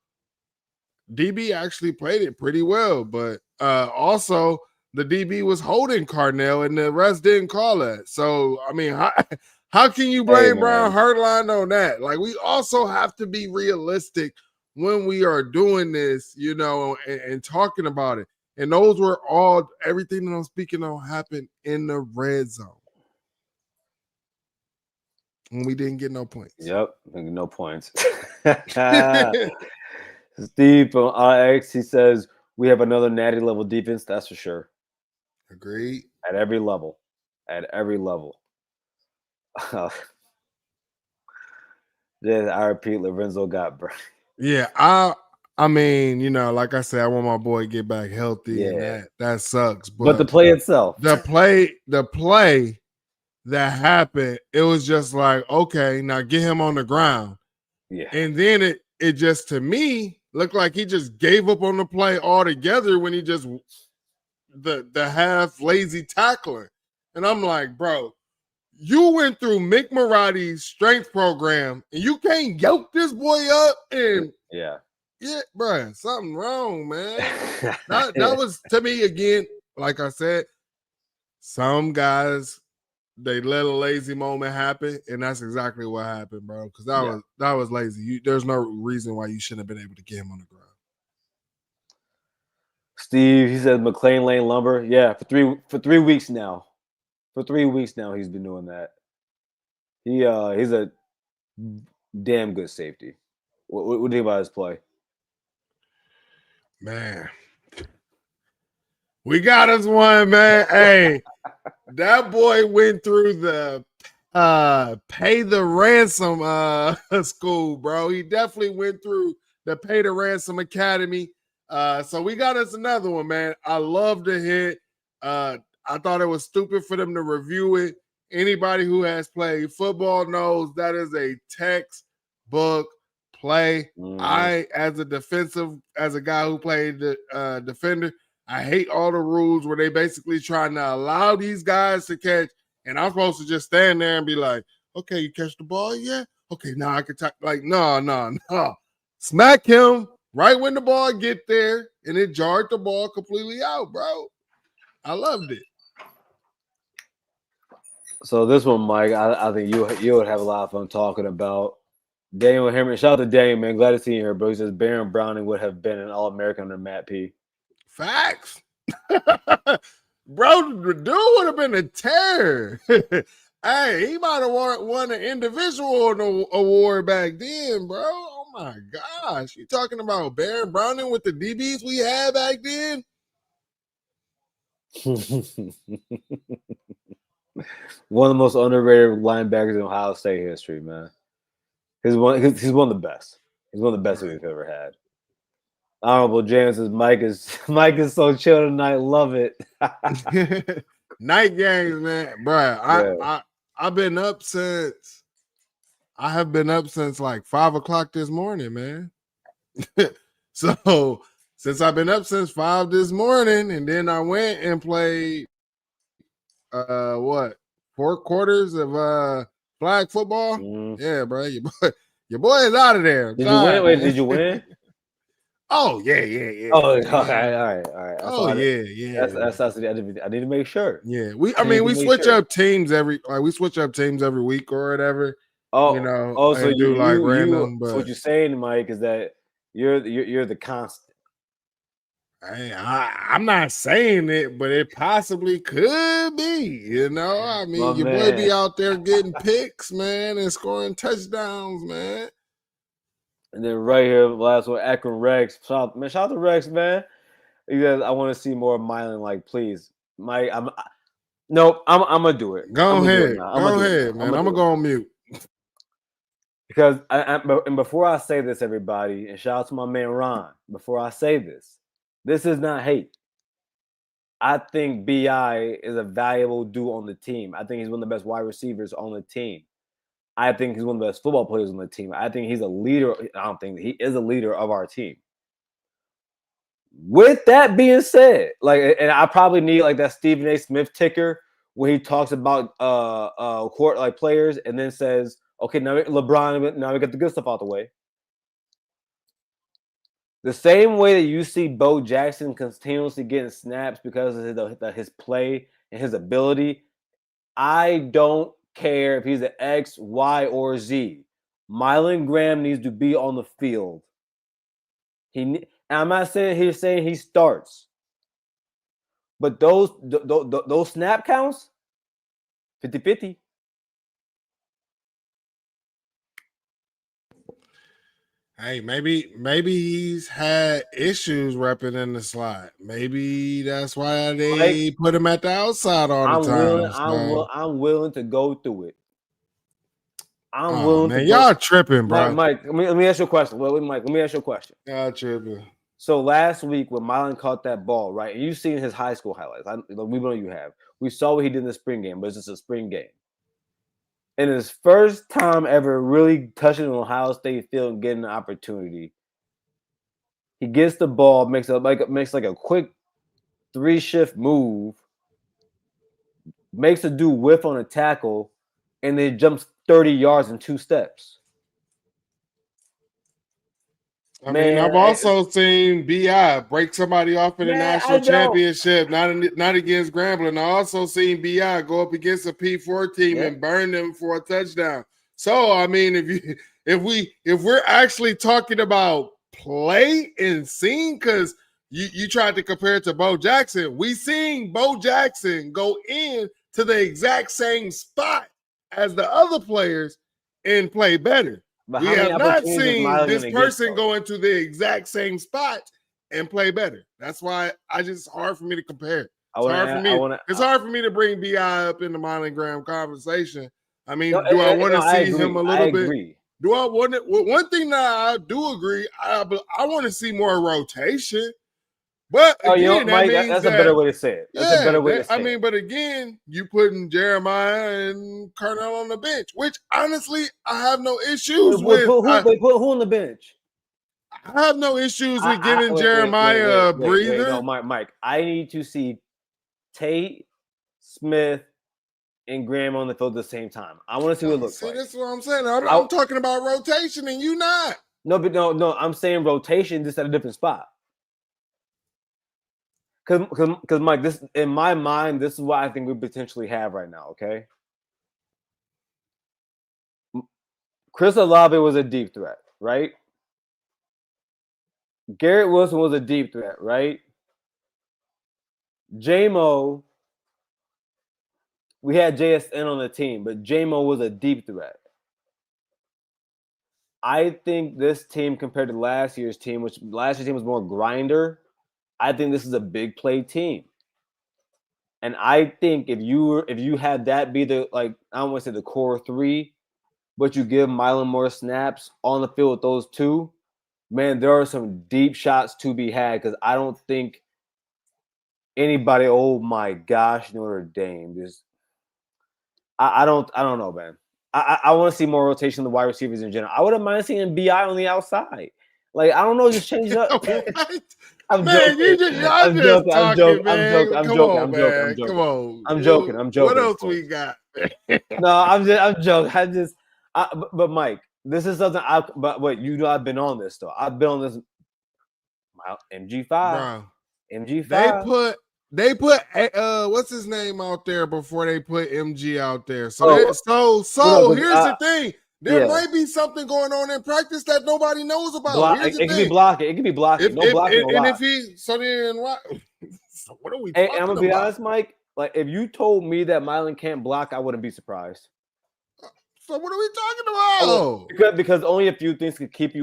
DB actually played it pretty well, but also the DB was holding Cardinal, and the rest didn't call that. So, I mean, how can you blame Brian Hartline on that? Like, we also have to be realistic when we are doing this, you know, and talking about it. And those were everything that I'm speaking on happened in the red zone. And we didn't get no points. Yep, no points. Steve from RX, he says, we have another natty level defense, that's for sure. Agreed. At every level. Just I repeat, Lorenzo got burned. Yeah, I mean, you know, like I said, I want my boy to get back healthy, and that sucks. But the play itself. The play that happened, it was just like, okay, now get him on the ground. Yeah. And then it just, to me, looked like he just gave up on the play altogether when he just the half lazy tackling. And I'm like, bro, you went through Mick Marotti's strength program and you can't yoke this boy up and yeah, bro, something wrong, man. that was, to me, again, like I said, some guys, they let a lazy moment happen, and that's exactly what happened, bro. Because that was lazy. There's no reason why you shouldn't have been able to get him on the ground. Steve, he said McLean Lane Lumber. Yeah, for 3 weeks now. For 3 weeks now, he's been doing that. He's a damn good safety. What do you think about his play? Man, we got us one, man. Hey, that boy went through the pay the ransom school, bro. He definitely went through the pay the ransom academy. So we got us another one, man. I love the hit. I thought it was stupid for them to review it. Anybody who has played football knows that is a textbook play. I, as a guy who played the defender, I hate all the rules where they basically trying to allow these guys to catch, and I'm supposed to just stand there and be like, okay, you catch the ball? Yeah. Okay, now I can talk. Like, no. Smack him right when the ball get there, and it jarred the ball completely out, bro. I loved it. So this one, Mike, I think you would have a lot of fun talking about. Daniel Henry. Shout out to Daniel, man. Glad to see you here, bro. He says Baron Browning would have been an All-American under Matt P. Facts. Bro, the dude would have been a terror. Hey, he might have won an individual award back then, bro. Oh my gosh. You talking about Baron Browning with the DBs we had back then? One of the most underrated linebackers in Ohio State history, man. He's one of the best. He's one of the best we've ever had. Honorable James says Mike is so chill tonight. Love it. Night games, man. Bro, I've been up since like 5 o'clock this morning, man. So since I've been up since 5 this morning, and then I went and played 4 quarters of flag football. Yeah, bro. Your boy is out of there. Did you win? Wait, did you win? Oh, yeah. Oh, okay, all right. Oh, yeah. That's I need to make sure. Yeah, we switch up teams every week or whatever. Oh, you know, so and do like random. So but what you're saying, Mike, is that you're the constant. I'm not saying it, but it possibly could be. You know, I mean, your boy be out there getting picks, man, and scoring touchdowns, man. And then right here, last one, Akron Rex. Shout out to Rex, man. Because I want to see more Mylan. Like, please, Mike. I'm gonna do it. Go ahead, man. I'm gonna go on mute. Because and before I say this, everybody, and shout out to my man Ron. Before I say this is not hate. I think BI is a valuable dude on the team. I think he's one of the best wide receivers on the team. I think he's one of the best football players on the team. I think he's a leader. I don't think he is a leader of our team. With that being said, like, and I probably need like that Stephen A. Smith ticker when he talks about court like players and then says, okay, now LeBron, now we got the good stuff out the way. The same way that you see Bo Jackson continuously getting snaps because of his play and his ability, I don't care if he's an X, Y, or Z. Mylan Graham needs to be on the field. I'm not saying he starts, but those snap counts, 50-50. Hey, maybe he's had issues repping in the slot. Maybe that's why they put him at the outside all the time. I'm willing to go through it. I'm willing. Man, y'all tripping, bro. Mike, let me ask you a question. Well, Mike, let me ask you a question. Y'all tripping. So last week when Mylan caught that ball, right, and you've seen his high school highlights. We know you have. We saw what he did in the spring game, but it's just a spring game. in his first time ever really touching an Ohio State field and getting an opportunity, he gets the ball, makes like a quick 3-shift move, makes a dude whiff on a tackle, and then jumps 30 yards in 2 steps. I mean, I've also seen BI break somebody off in the national championship, not against Grambling. I also seen BI go up against a P4 team and burn them for a touchdown. So, I mean, if we're actually talking about play and scene, because you tried to compare it to Bo Jackson, we seen Bo Jackson go in to the exact same spot as the other players and play better. But we have not seen this person go into the exact same spot and play better. That's why it's hard for me to compare. It's hard for me to bring BI up in the Marlon Graham conversation. I mean, do I want to see him a little bit? Do I want it? Well, one thing that I do agree, I want to see more rotation. But again, Mike, that's a better way to say it. That's a better way to say it. I mean, but again, you putting Jeremiah and Carnell on the bench, which honestly, I have no issues with. Put who on the bench? I have no issues with giving Jeremiah a breather. No, Mike, I need to see Tate, Smith, and Graham on the field at the same time. I want to see what it looks like. That's what I'm saying. I'm talking about rotation, and you not. No, I'm saying rotation just at a different spot. Because Mike, this in my mind, this is what I think we potentially have right now. Okay, Chris Olave was a deep threat, right? Garrett Wilson was a deep threat, right? J-Mo, we had JSN on the team, but J-Mo was a deep threat. I think this team compared to last year's team, which last year's team was more grinder, I think this is a big play team. And I think if you had that be the, like, I don't want to say the core 3, but you give Milan more snaps on the field with those 2, man, there are some deep shots to be had, because I don't think anybody, oh my gosh, Notre Dame, just I don't know, man. I want to see more rotation in the wide receivers in general. I wouldn't mind seeing BI on the outside. Like, I don't know, just change it up. I'm joking. What else we got? No, I'm joking. But Mike, this is something but wait, I've been on this though. I've been on this MG5. Bro, MG5. They put what's his name out there before they put MG out there. So here's the thing. There might be something going on in practice that nobody knows about. It can be blocking. It can be blocking. No blocking. And if he then what? So what are we talking about? I'm gonna be honest, Mike. Like, if you told me that Milan can't block, I wouldn't be surprised. So what are we talking about? Because only a few things could keep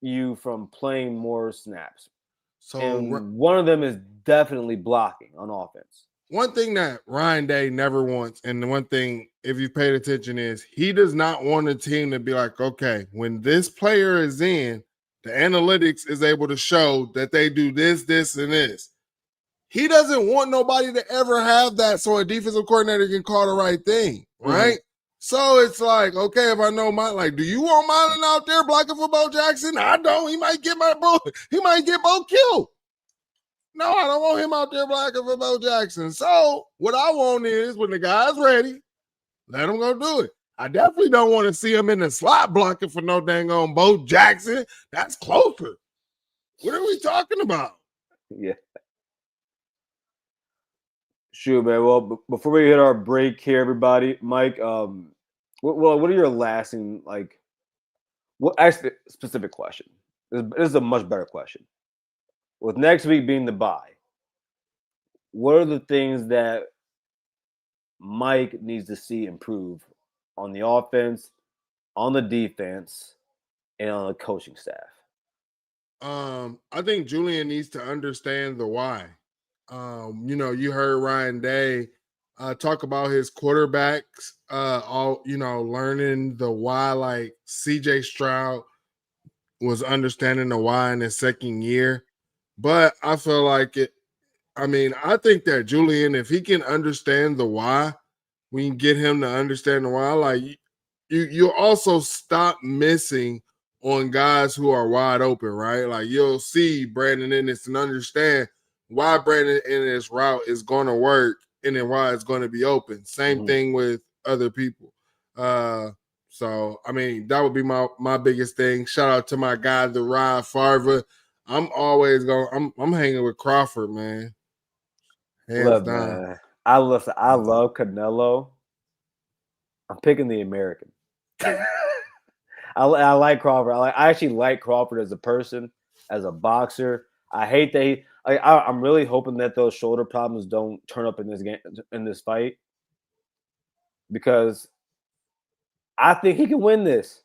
you from playing more snaps. So one of them is definitely blocking on offense. One thing that Ryan Day never wants, and the one thing, if you paid attention, is he does not want a team to be like, okay, when this player is in, the analytics is able to show that they do this, this, and this. He doesn't want nobody to ever have that, so a defensive coordinator can call the right thing, right? Mm-hmm. So it's like, okay, if I know do you want Milan out there blocking for Bo Jackson? I don't. He might get Bo killed. No, I don't want him out there blocking for Bo Jackson. So what I want is, when the guy's ready, let him go do it. I definitely don't want to see him in the slot blocking for no dang on Bo Jackson. That's closer. What are we talking about? Yeah. Sure, man. Well, before we hit our break here, everybody, Mike, what are your lasting, like, actually, specific question. This is a much better question. With next week being the bye, what are the things that Mike needs to see improve on the offense, on the defense, and on the coaching staff? I think Julian needs to understand the why. You heard Ryan Day talk about his quarterbacks, learning the why, like CJ Stroud was understanding the why in his second year. But I feel like I think that Julian, if he can understand the why, we can get him to understand the why. Like you'll also stop missing on guys who are wide open, right? Like you'll see Brandon Ennis and understand why Brandon Ennis route is going to work and then why it's going to be open. Same thing with other people. So I mean that would be my biggest thing. Shout out to my guy, the Rod Farver. I'm always going. I'm hanging with Crawford, man. Hands down. Man, I love Canelo. I'm picking the American. I like Crawford. I actually like Crawford as a person, as a boxer. I hate that I'm really hoping that those shoulder problems don't turn up in this game, in this fight, because I think he can win this.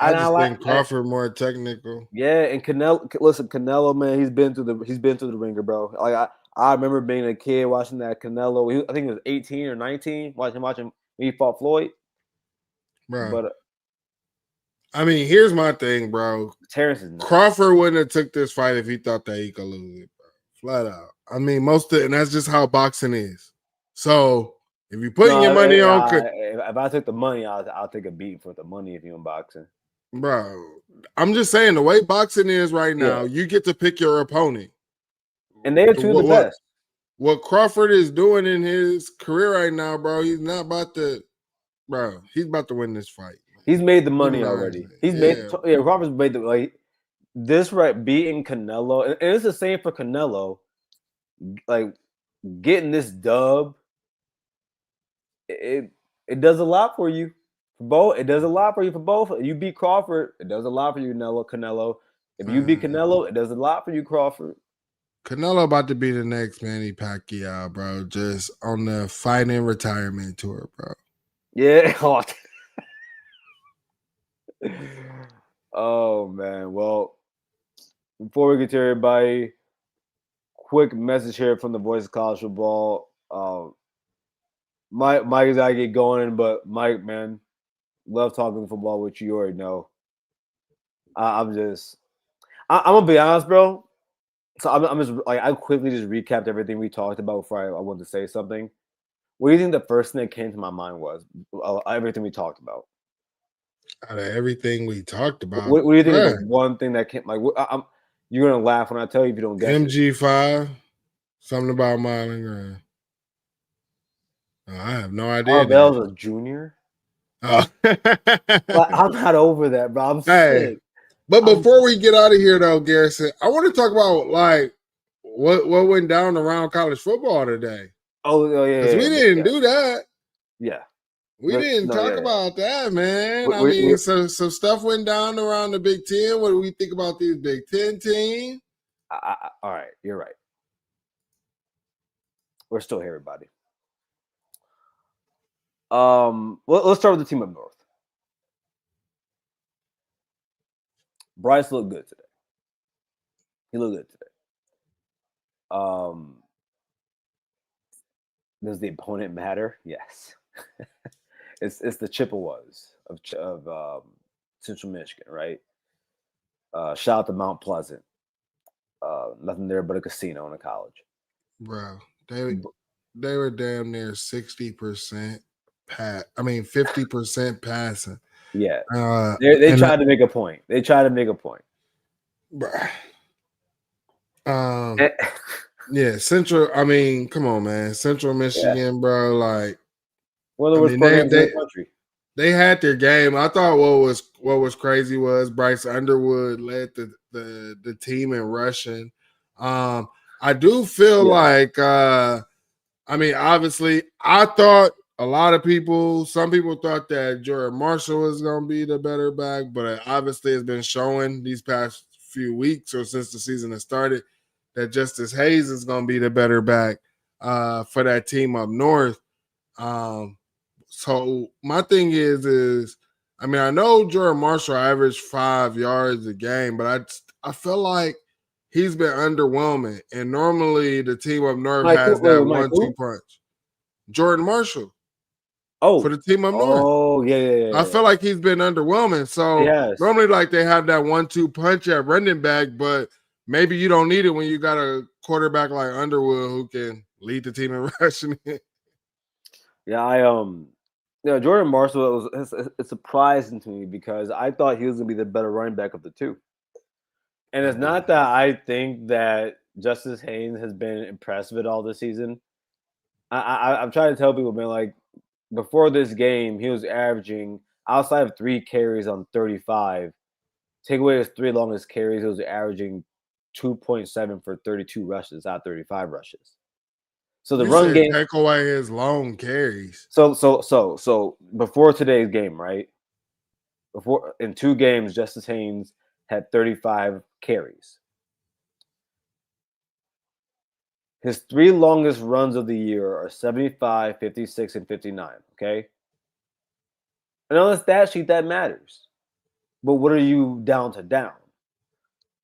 I just think Crawford more technical. Yeah, and Canelo, man, he's been through the ringer, bro. Like I remember being a kid watching that Canelo. I think he was 18 or 19, watching when he fought Floyd. Bro. But I mean, here's my thing, bro. Terrence is Crawford wouldn't have took this fight if he thought that he could lose it, bro. Flat out. I mean, and that's just how boxing is. So if you're putting your money on, if I took the money, I'll take a beat for the money if you're in boxing, bro. I'm just saying the way boxing is right now, you get to pick your opponent, and they're two of the best. What Crawford is doing in his career right now, bro, he's not about to, bro. He's about to win this fight. He's made the money already. Crawford's made the this right beating Canelo, and it's the same for Canelo. Like getting this dub, it does a lot for you. For both, it does a lot for you for both. You beat Crawford, it does a lot for you, Canelo. If you beat Canelo, it does a lot for you, Crawford. Canelo about to be the next Manny Pacquiao, bro. Just on the fighting retirement tour, bro. Yeah. Oh man. Well, before we get to everybody, quick message here from the Voice of College Football. Mike is gotta get going, but Mike, man, love talking football with you. You already know. I'm gonna be honest, bro. So I'm just like I quickly just recapped everything we talked about before I wanted to say something. What do you think the first thing that came to my mind was? Everything we talked about. Out of everything we talked about, what do you think is the one thing that came? Like, you're gonna laugh when I tell you if you don't get MG5, something about Marlon Graham. I have no idea. Oh, Bell's a junior. Oh. I'm not over that, bro. I'm sick. But before we get out of here, though, Garrison, I want to talk about like what went down around college football today. Oh yeah, because we didn't do that. Yeah, we didn't talk about that, man. I mean, so stuff went down around the Big Ten. What do we think about these Big Ten teams? All right, you're right. We're still here, everybody. Let's start with the team up north. Bryce looked good today. He looked good today. Does the opponent matter? Yes. It's the Chippewas of Central Michigan, right? Shout out to Mount Pleasant. Nothing there but a casino and a college. Bro, they were damn near 60% 50% passing. Yeah. They tried to make a point. Bruh. Yeah, Central. I mean, come on, man. Central Michigan, bro. Like, one of the worst programs in the country. They had their game. I thought what was crazy was Bryce Underwood led the team in rushing. I do feel like I mean, obviously, I thought some people thought that Jordan Marshall was going to be the better back, but obviously it's been showing these past few weeks or since the season has started that Justice Hayes is going to be the better back for that team up north. So my thing is I mean, I know Jordan Marshall averaged 5 yards a game, but I feel like he's been underwhelming. And normally the team up north has that 1-2 punch. Jordan Marshall. For the team up north. Oh, yeah. I feel like he's been underwhelming. So normally like they have that 1-2 punch at running back, but maybe you don't need it when you got a quarterback like Underwood who can lead the team in rushing. Yeah, Jordan Marshall it's surprising to me because I thought he was gonna be the better running back of the two. And it's not that I think that Justice Haynes has been impressive at all this season. I'm trying to tell people, man, like before this game, he was averaging outside of 3 carries on 35. Take away his 3 longest carries, he was averaging 2.7 for 32 rushes out of 35 rushes. So the You run said game. take away his long carries. So before today's game, right? Before in 2 games, Justice Haynes had 35 carries. His 3 longest runs of the year are 75, 56, and 59. Okay. And on the stat sheet, that matters. But what are you down to down?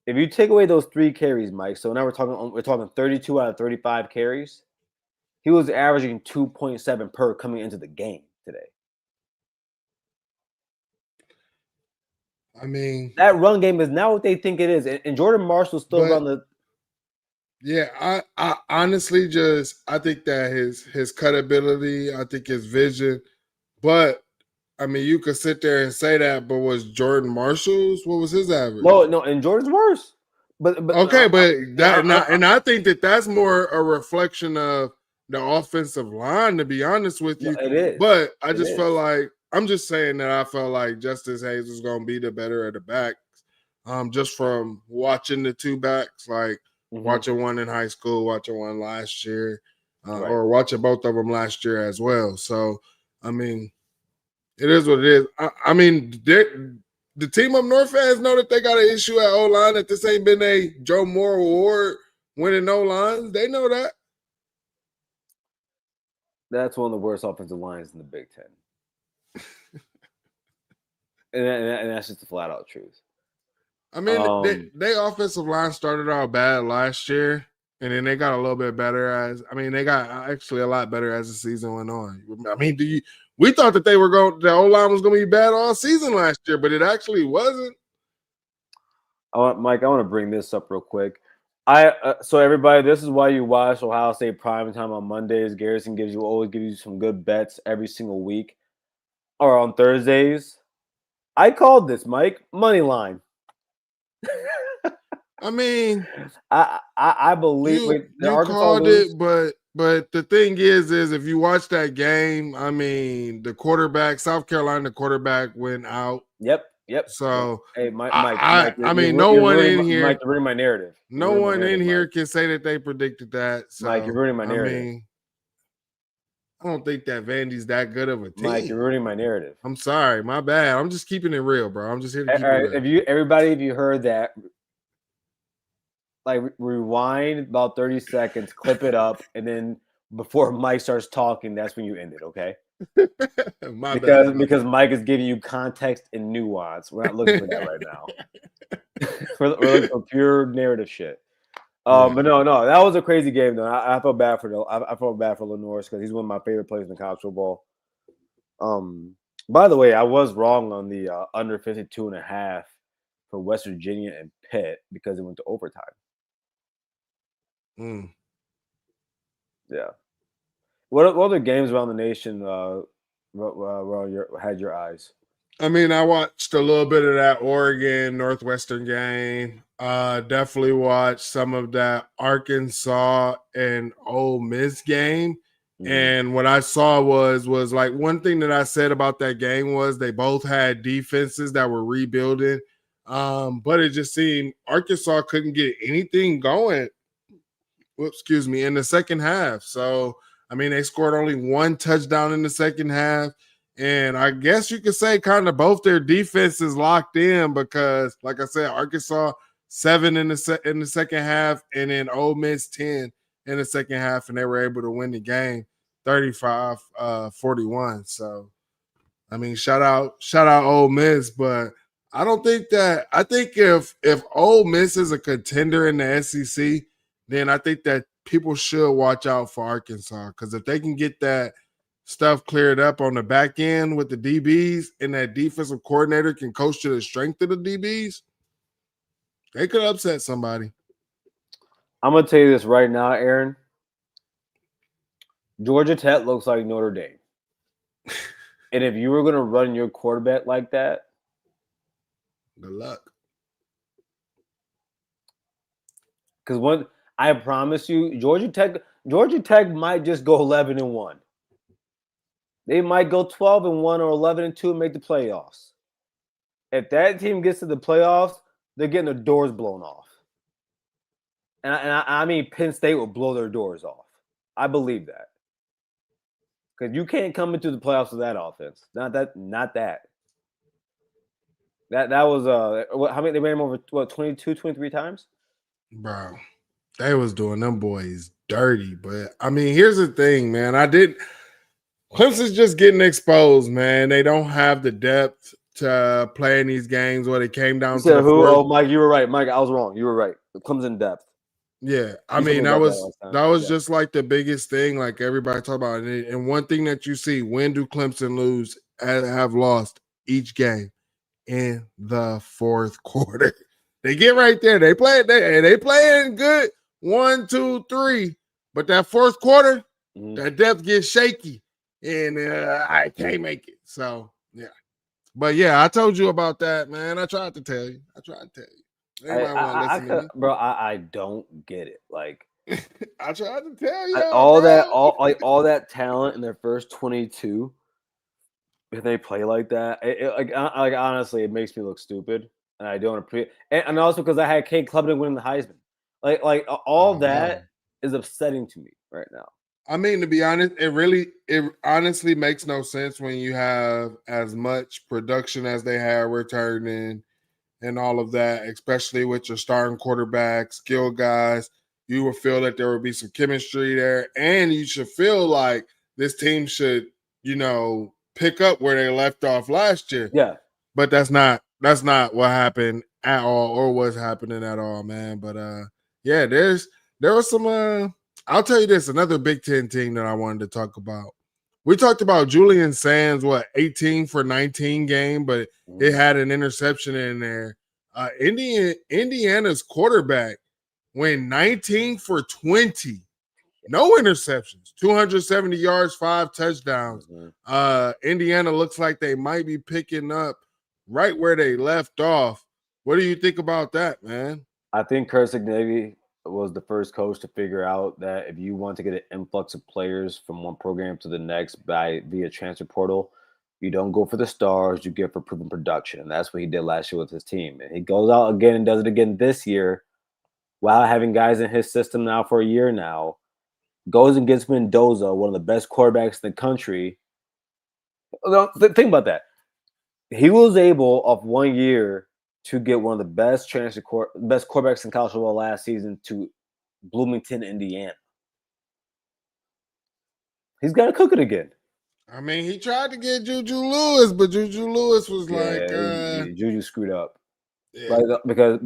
If you take away those 3 carries, Mike, so now we're talking 32 out of 35 carries. He was averaging 2.7 per coming into the game today. I mean, That run game is not what they think it is. And Jordan Marshall's still but around the. yeah, I honestly I think that his cut ability, I think his vision, but I mean, you could sit there and say that, but was Jordan Marshall's? What was his average? No, and Jordan's worse. But Okay, but that I, and I think that that's more a reflection of the offensive line, to be honest with you. it is. But I It just felt is. like I'm just saying that I felt like Justice Hayes was going to be the better of the backs, just from watching the two backs, like Mm-hmm. watching one in high school, watching one last year, Right. or watching both of them last year as well. So, I mean, it is what it is. I mean, the team up north fans know that they got an issue at O line. That this ain't been a Joe Moore award winning O line. They know that. That's one of the worst offensive lines in the Big Ten. And that's just the flat out truth. I mean, they offensive line started out bad last year, and then they got a little bit better as. I mean, they got actually a lot better as the season went on. I mean, we thought that the O line was going to be bad all season last year, but it actually wasn't. Mike, I want to bring this up real quick. So everybody, this is why you watch Ohio State Primetime on Mondays. Garrison always gives you some good bets every single week, or on Thursdays. I called this, Mike, money line. I mean, I believe the you Arkansas called lose. it, but the thing is if you watch that game, I mean, the quarterback, South Carolina quarterback went out. Yep. So Hey, Mike, I mean, you're ruining my narrative. no one in here can say that they predicted that. So Mike, you're ruining my narrative. I mean, I don't think that Vandy's that good of a team. Mike, you're ruining my narrative. I'm sorry, my bad. I'm just keeping it real, bro. I'm just here to keep it real. If you heard that, like rewind about 30 seconds, clip it up, and then before Mike starts talking, that's when you end it, okay? Because Mike is giving you context and nuance. We're not looking for that right now. we're looking for pure narrative shit. But no, that was a crazy game though. I felt bad for I felt bad for Lenore because he's one of my favorite players in college football. By the way, I was wrong on the under 52.5 for West Virginia and Pitt because it went to overtime. Yeah. What other games around the nation had your eyes? I mean, I watched a little bit of that Oregon Northwestern game. Definitely watched some of that Arkansas and Ole Miss game. Mm-hmm. And what I saw was like one thing that I said about that game was they both had defenses that were rebuilding. But it just seemed Arkansas couldn't get anything going. In the second half. So, I mean, they scored only one touchdown in the second half. And I guess you could say kind of both their defenses locked in because, like I said, Arkansas 7 in the second half, and then Ole Miss 10 in the second half, and they were able to win the game 35-41. So, I mean, shout out Ole Miss, but I don't think that. I think if Ole Miss is a contender in the SEC, then I think that people should watch out for Arkansas because if they can get that stuff cleared up on the back end with the DBs and that defensive coordinator can coach to the strength of the DBs, they could upset somebody. I'm going to tell you this right now, Aaron. Georgia Tech looks like Notre Dame. And if you were going to run your quarterback like that, good luck. because I promise you, Georgia Tech might just go 11-1. They might go 12-1 or 11-2 and make the playoffs. If that team gets to the playoffs, they're getting their doors blown off. And I mean, Penn State will blow their doors off. I believe that. Because you can't come into the playoffs with that offense. Not that. That was how many they ran him over 22, 23 times? Bro, they was doing them boys dirty. But I mean, here's the thing, man. Clemson's just getting exposed, man. They don't have the depth to play in these games where it came down to the who? fourth. Oh, Mike, you were right. Mike, I was wrong. You were right. It comes in depth. Yeah, I mean that was just like the biggest thing. Like everybody talk about it. And one thing that you see: when do Clemson lose? Have lost each game in the fourth quarter. They get right there. They playing good. 1, 2, 3. But that fourth quarter, that depth gets shaky, and I can't make it. So yeah, but yeah, I told you about that, man. I tried to tell you. Anybody want to listen to me, bro? I don't get it. Like I tried to tell you all that talent in their first 22. If they play like that, like honestly, it makes me look stupid, and I don't appreciate. And also because I had Kate Klubnik winning the Heisman, like all that is upsetting to me right now. I mean, to be honest, it honestly makes no sense when you have as much production as they have returning and all of that, especially with your starting quarterback, skill guys. You would feel that there would be some chemistry there, and you should feel like this team should, pick up where they left off last year. Yeah. But that's not what happened at all or was happening at all, man. But yeah, there was some I'll tell you this, another Big Ten team that I wanted to talk about. We talked about Julian Sands, 18 for 19 game, but it had an interception in there. Indiana's quarterback went 19 for 20. No interceptions, 270 yards, 5 touchdowns. Indiana looks like they might be picking up right where they left off. What do you think about that, man? I think Kurt Signavy was the first coach to figure out that if you want to get an influx of players from one program to the next via transfer portal, you don't go for the stars, you get for proven production. And that's what he did last year with his team. And he goes out again and does it again this year while having guys in his system now for a year now. Goes and gets Mendoza, one of the best quarterbacks in the country. Think about that. He was able, of 1 year, to get one of the best quarterbacks in college football last season to Bloomington, Indiana. He's got to cook it again. I mean, he tried to get Juju Lewis, but Juju Lewis was Juju screwed up. Yeah. Like,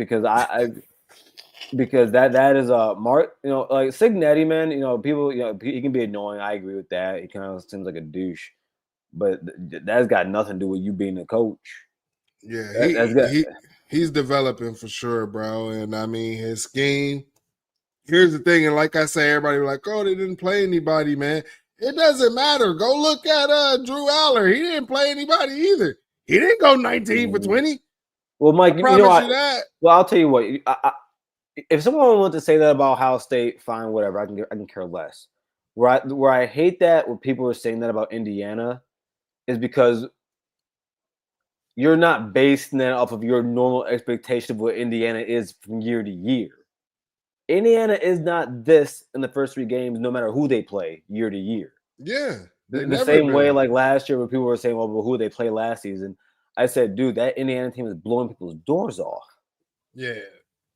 because that is a Mark, like Signetti, man. People, he can be annoying. I agree with that. He kind of seems like a douche, but that's got nothing to do with you being a coach. Yeah, he's developing for sure, bro. And I mean, his scheme. Here's the thing, and like I say, everybody was like, "Oh, they didn't play anybody, man." It doesn't matter. Go look at Drew Aller. He didn't play anybody either. He didn't go 19 for 20. Well, Mike, I promise you that. Well, I'll tell you what. If someone wants to say that about Ohio State, fine, whatever. I can care less. Where I hate that when people are saying that about Indiana is because you're not basing that off of your normal expectation of what Indiana is from year to year. Indiana is not this in the first 3 games, no matter who they play year to year. Yeah. The same way like last year when people were saying, well, who they play last season, I said, dude, that Indiana team is blowing people's doors off. Yeah.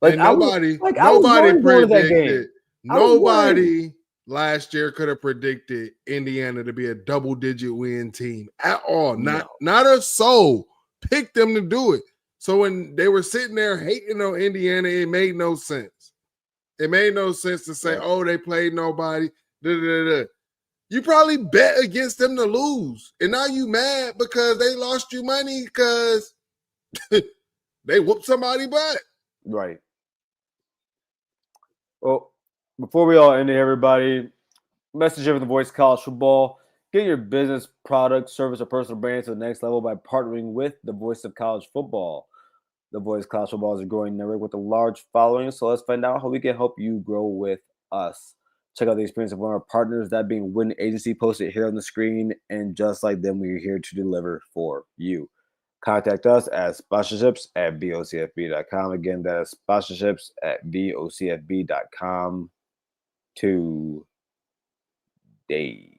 Like nobody predicted. Nobody last year could have predicted Indiana to be a double-digit win team at all. Not a soul picked them to do it. So when they were sitting there hating on Indiana, it made no sense. It made no sense to say, oh, they played nobody. You probably bet against them to lose. And now you mad because they lost you money because they whooped somebody butt. Right. Well, before we all end it, everybody, message here for the Voice of College Football. Get your business, product, service, or personal brand to the next level by partnering with the voice of college football. The Voice of College Football is a growing network with a large following, so let's find out how we can help you grow with us. Check out the experience of one of our partners, that being Win Agency, posted here on the screen, and just like them, we're here to deliver for you. Contact us at sponsorships@vocfb.com. Again, that is sponsorships@vocfb.com today.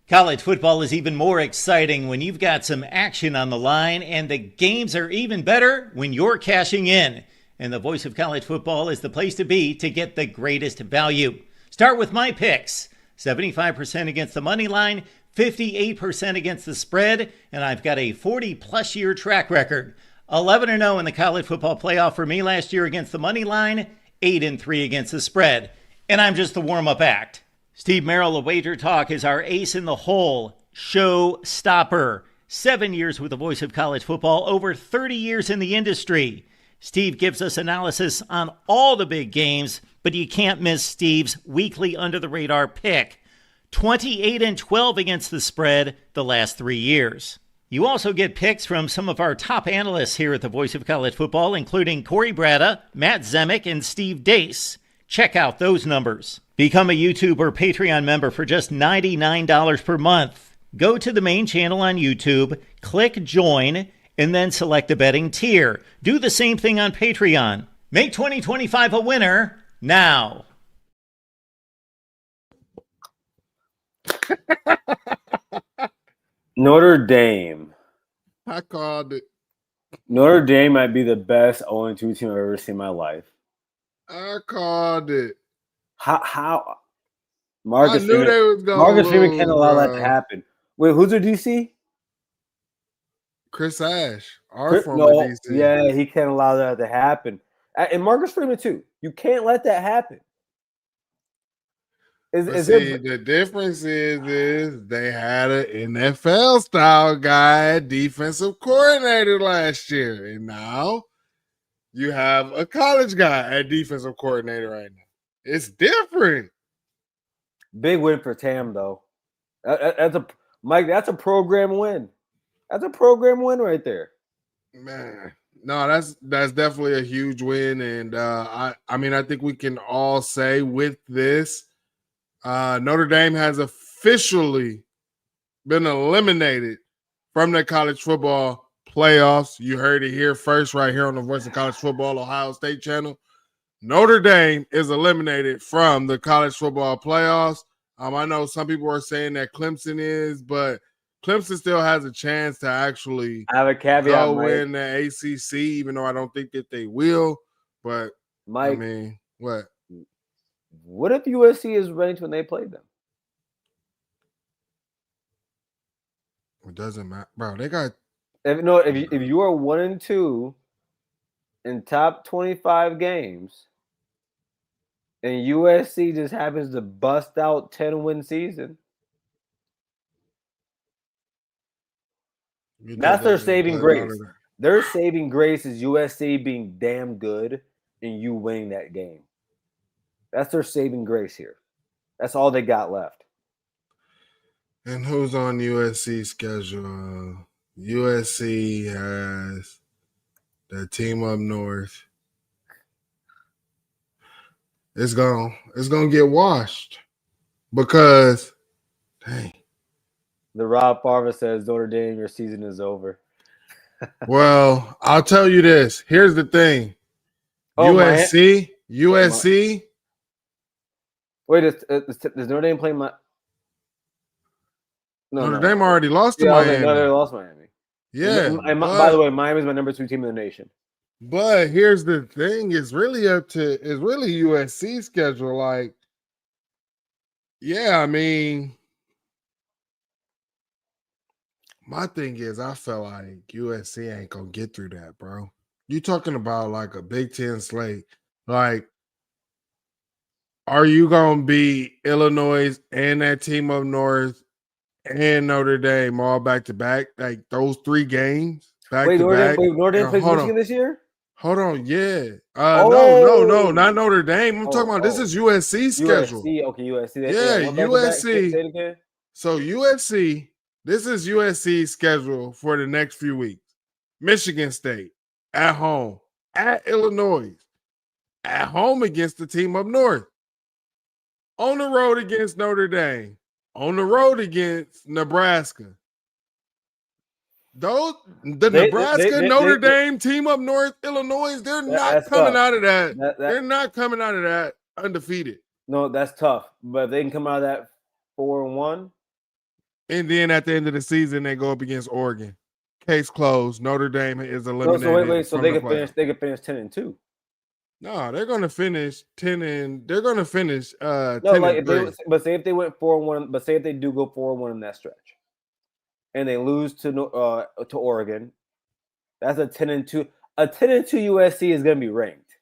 College football is even more exciting when you've got some action on the line, and the games are even better when you're cashing in. And the Voice of College Football is the place to be to get the greatest value. Start with my picks. 75% against the money line, 58% against the spread, and I've got a 40-plus year track record. 11-0 in the college football playoff for me last year against the money line, 8-3 against the spread. And I'm just the warm-up act. Steve Merrill of Wager Talk is our ace in the hole, show stopper. 7 years with the Voice of College Football, over 30 years in the industry. Steve gives us analysis on all the big games, but you can't miss Steve's weekly under-the-radar pick. 28-12 against the spread the last 3 years. You also get picks from some of our top analysts here at the Voice of College Football, including Corey Bratta, Matt Zemek, and Steve Dace. Check out those numbers. Become a YouTube or Patreon member for just $99 per month. Go to the main channel on YouTube, click join, and then select the betting tier. Do the same thing on Patreon. Make 2025 a winner now. Notre Dame. I called it. Notre Dame might be the best 0-2 team I've ever seen in my life. I called it. How? Marcus I knew Freeman, they was going Marcus to Freeman lose, can't allow that bro. to happen. Wait, who's their DC? Chris Ash, our former No, DC. yeah, he can't allow that to happen. And Marcus Freeman too. You can't let that happen. The difference is they had an NFL style guy, defensive coordinator last year, and now you have a college guy at defensive coordinator right now. It's different. Big win for Tam though. That's a Mike. That's a program win. That's a program win right there. Man, no, that's definitely a huge win, and I think we can all say with this, Notre Dame has officially been eliminated from the college football playoffs. You heard it here first, right here on the Voice of College Football Ohio State channel. Notre Dame is eliminated from the college football playoffs. I know some people are saying that Clemson is, but Clemson still has a chance to actually I have a caveat, go Mike. win the ACC, even though I don't think that they will. But Mike, I mean, what? What if USC is ranked when they played them? It doesn't matter, bro. They got If you are 1-2 in top 25 games, and USC just happens to bust out 10-win season, that's their saving grace. Their saving grace is USC being damn good and you winning that game. That's their saving grace here. That's all they got left. And who's on USC's schedule? USC has the team up north. It's gonna get washed because, dang. The Rob Farmer says, Notre Dame, your season is over. Well, I'll tell you this. Here's the thing. USC. Wait, does Notre Dame play my? No, Notre Dame already lost to Miami. No, they lost Miami. Yeah. And by the way, Miami's my number 2 team in the nation. But here's the thing: it's really USC's schedule. Like, yeah, I mean, my thing is, I feel like USC ain't gonna get through that, bro. You talking about like a Big Ten slate? Like, are you gonna be Illinois and that team up north and Notre Dame all back to back? Like those 3 games back to back. Notre Dame plays Michigan this year? Hold on, yeah. No, not Notre Dame. I'm talking about this is USC schedule. USC, okay, USC. Yeah, USC. Say it again. So USC, this is USC's schedule for the next few weeks. Michigan State, at home, at Illinois, at home against the team up north, on the road against Notre Dame, on the road against Nebraska. The Nebraska, Notre Dame team up north, Illinois, they're not coming out of that. They're not coming out of that undefeated. No, that's tough. But if they can come out of that 4-1. And then at the end of the season, they go up against Oregon. Case closed. Notre Dame is eliminated. So they can finish. They can finish 10-2. No, they're going to finish 10 and they're going to finish 10 but say if they went 4-1, but say if they do go 4-1 in that stretch, and they lose to Oregon, that's a 10-2. A 10-2 USC is going to be ranked.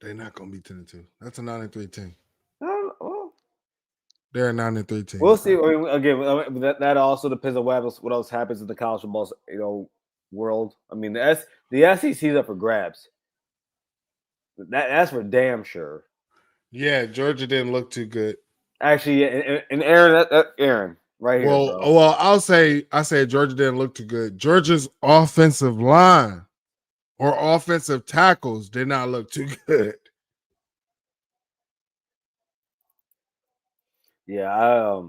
They're not going to be 10-2. That's a 9-3 team. Well, they're a 9-3 team. We'll see. I mean, again, that also depends on what else happens in the college football, world. I mean, the SEC's up for grabs. That's for damn sure. Yeah, Georgia didn't look too good. Actually, and Aaron, Aaron, right here. Well, I say Georgia didn't look too good. Georgia's offensive line or offensive tackles did not look too good. Yeah,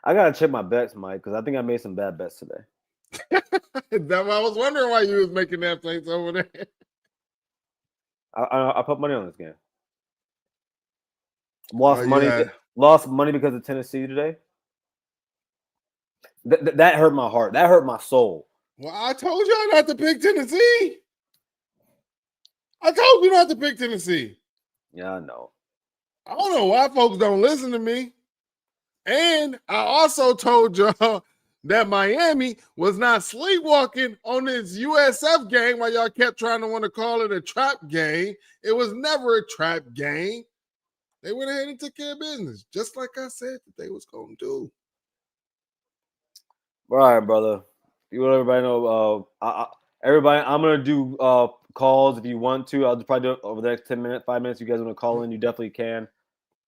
I gotta check my bets, Mike, because I think I made some bad bets today. I was wondering why you was making that place over there. I put money on this game. Lost money because of Tennessee today. That hurt my heart. That hurt my soul. Well, I told y'all not to pick Tennessee. I told you not to pick Tennessee. Yeah, I know. I don't know why folks don't listen to me. And I also told y'all that Miami was not sleepwalking on this USF game while y'all kept trying to want to call it a trap game. It was never a trap game. They went ahead and took care of business, just like I said that they was going to do. All right, brother. You let everybody know. Everybody, I'm going to do calls if you want to. I'll just probably do it over the next 5 minutes. You guys want to call in, you definitely can.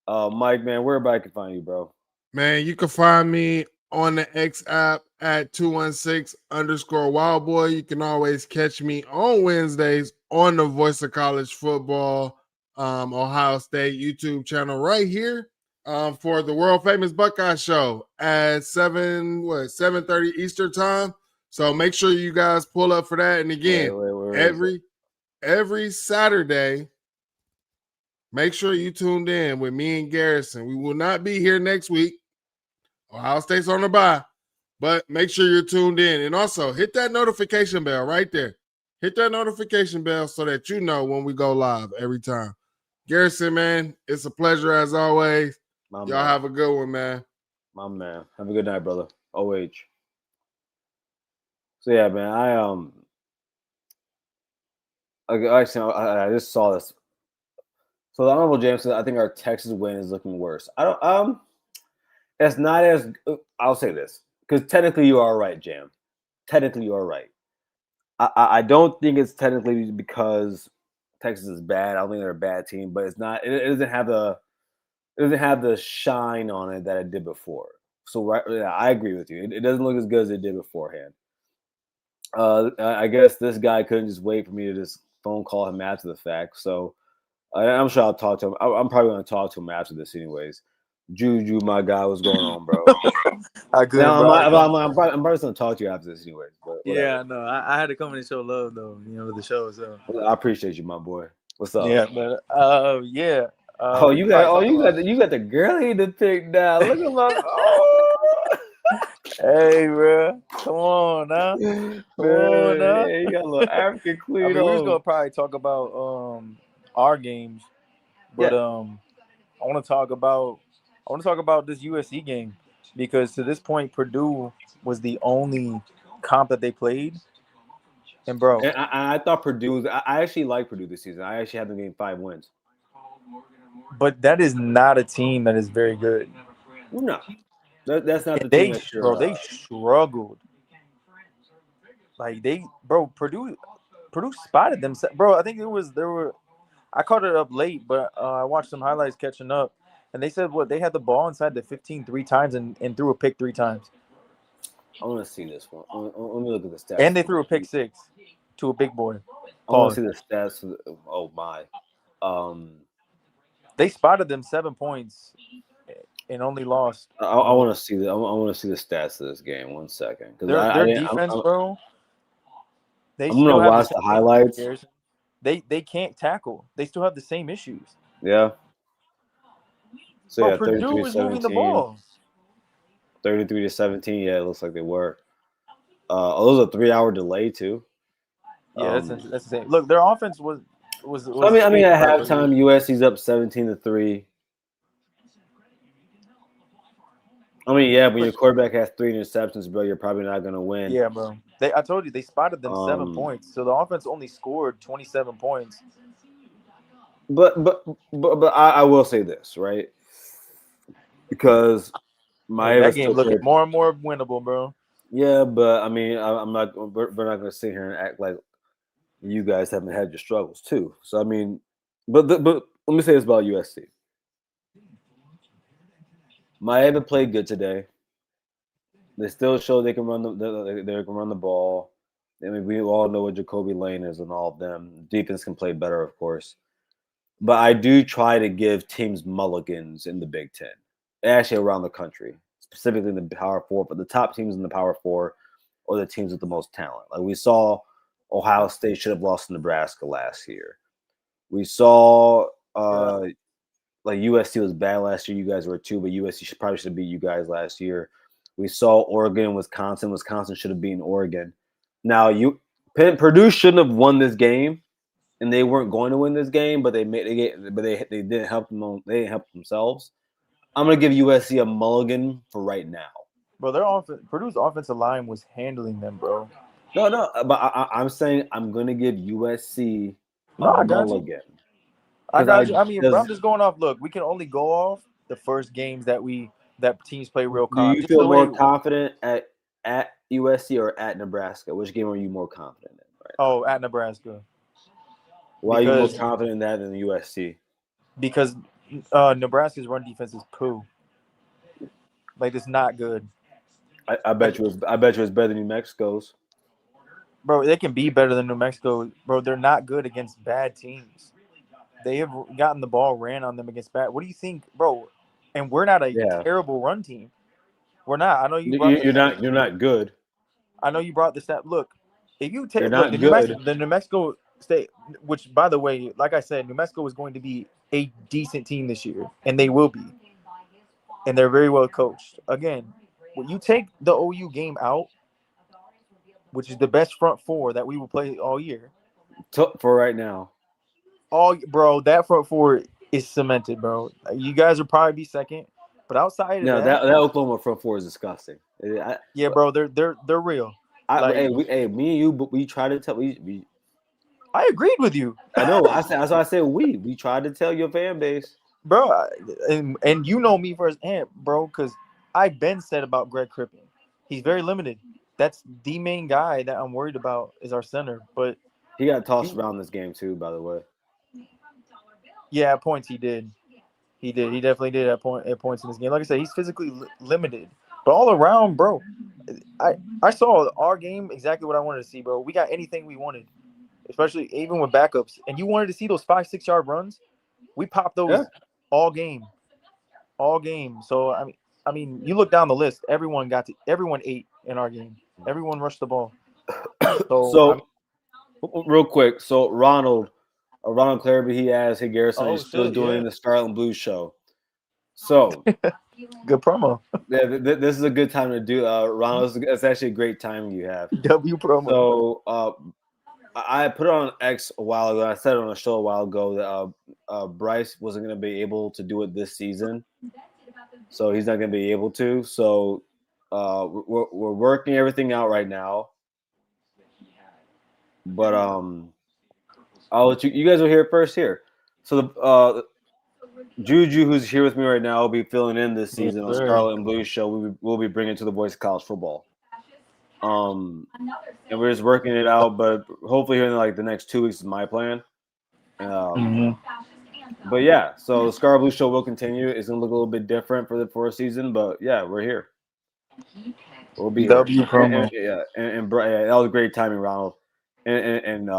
Mike, man, where everybody can find you, bro? Man, you can find me on the X app at 216_Wildboy. You can always catch me on Wednesdays on the Voice of College Football Ohio State YouTube channel right here for the world famous Buckeye Show at 7:30 Eastern time. So make sure you guys pull up for that. And again, every Saturday, make sure you tuned in with me and Garrison. We will not be here next week. Ohio State's on the bye, but make sure you're tuned in. And also hit that notification bell right there. Hit that notification bell so that you know when we go live every time. Garrison, man, it's a pleasure as always. Y'all have a good one, man. My man. Have a good night, brother. OH. So yeah, man, I just saw this. So the Honorable James said, I think our Texas win is looking worse. It's not as, I'll say this, because technically you are right, Jam. Technically you are right. I don't think it's technically because Texas is bad. I don't think they're a bad team, but it's not. It doesn't have the shine on it that it did before. So I agree with you. It doesn't look as good as it did beforehand. I guess this guy couldn't just wait for me to just phone call him after the fact. So I'm sure I'll talk to him. I'm probably going to talk to him after this anyways. Juju, my guy, what's going on, bro? I'm probably going to talk to you after this anyways. But yeah, no, I had to come in and show love, though, with the show. So I appreciate you, my boy. What's up? Yeah, but yeah. You got the girl in the pic now. Look at my Hey, bro, come on now. Come on now. Yeah, you got a little African queen. We was gonna probably talk about our games, but I want to talk about this USC game because to this point Purdue was the only comp that they played, and bro, and I thought Purdue. I actually like Purdue this season. I actually had them getting 5 wins. But that is not a team that is very good. No, that's not the team. They struggled. Like Purdue spotted themselves, bro. I think I caught it up late, but I watched some highlights catching up, and they said they had the ball inside the 15 three times and threw a pick 3 times. I want to see this one. Let me look at the stats. And they threw a pick 6 to a big boy. I want to see the stats. Oh my. They spotted them 7 points and only lost. I want to see the. I want to see the stats of this game. 1 second, because their defense, bro. I'm gonna watch the highlights. They can't tackle. They still have the same issues. Yeah. So yeah, Purdue was moving the ball. 33-17. Yeah, it looks like they were. Those a 3-hour delay too. Yeah, that's insane. Look, their offense was I mean, at halftime, USC's up 17-3. I mean, yeah, when your quarterback has 3 interceptions, bro, you're probably not gonna win. Yeah, bro. I told you they spotted them 7 points, so the offense only scored 27 points. But I will say this, right? Because that game looking more and more winnable, bro. Yeah, but I mean, I'm not. We're not gonna sit here and act like you guys haven't had your struggles too. So I mean, but let me say this about USC. Miami played good today. They still show they can run they can run the ball. I mean, we all know what Jacoby Lane is and all of them. Defense can play better, of course. But I do try to give teams mulligans in the Big Ten, actually around the country, specifically in the Power Four. But the top teams in the Power Four are the teams with the most talent. Like we saw, Ohio State should have lost to Nebraska last year. We saw like USC was bad last year. You guys were too, but USC probably should have beat you guys last year. We saw Oregon and Wisconsin. Wisconsin should have beaten Oregon. Now Purdue shouldn't have won this game, and they weren't going to win this game, but they didn't help them. They didn't help themselves. I'm gonna give USC a mulligan for right now. Bro, Purdue's offensive line was handling them, bro. No, but I'm saying I'm gonna give USC a mulligan. I got you. I mean, bro, I'm just going off. Look, we can only go off the first games that teams play real confident. Do you feel more confident at USC or at Nebraska? Which game are you more confident in? Right now? At Nebraska. Why are you more confident in that than USC? Because Nebraska's run defense is poo. Like, it's not good. I bet you it's better than New Mexico's. Bro, they can be better than New Mexico. Bro, they're not good against bad teams. They have gotten the ball ran on them against bad. What do you think, bro? And we're not a terrible run team. We're not. I know you. You're not good. I know you brought the stat. Look, if you take the New Mexico State, which by the way, like I said, New Mexico is going to be a decent team this year, and they will be, and they're very well coached. Again, when you take the OU game out, which is the best front four that we will play all year, for right now. Bro, that front four is cemented, bro. You guys will probably be second, but outside of that Oklahoma front four is disgusting. Bro, they're real. Me and you, but we try to tell we. I agreed with you. I know. That's why I said we tried to tell your fan base, bro. And you know me firsthand, bro, because I've been said about Greg Crippen. He's very limited. That's the main guy that I'm worried about is our center, but he got tossed around this game too, by the way. Yeah, at points he did. He definitely did at points in this game. Like I said, he's physically limited. But all around, bro, I saw our game exactly what I wanted to see, bro. We got anything we wanted, especially even with backups. And you wanted to see those 5-6 yard runs. We popped those all game. So I mean, you look down the list. Everyone ate in our game. Everyone rushed the ball. Real quick. So Ronald Clarabee, he asked, "Hey Garrison, are you still doing the Scarlet and Blue show?" So good promo. Yeah, this is a good time to do. Ronald, it's actually a great time you have. W promo. So I put it on X a while ago. I said it on a show a while ago that Bryce wasn't going to be able to do it this season, so he's not going to be able to. So we're working everything out right now, but I'll let you guys will hear it first here. So the Juju, who's here with me right now, will be filling in this season on Scarlet and Blue show. We'll be bringing to the voice of college football. And we're just working it out, but hopefully here in like the next 2 weeks is my plan. But yeah, so the Scar Blue show will continue. It's gonna look a little bit different for a season, but yeah, we're here. We'll be W here. promo. And that was great timing, Ronald. And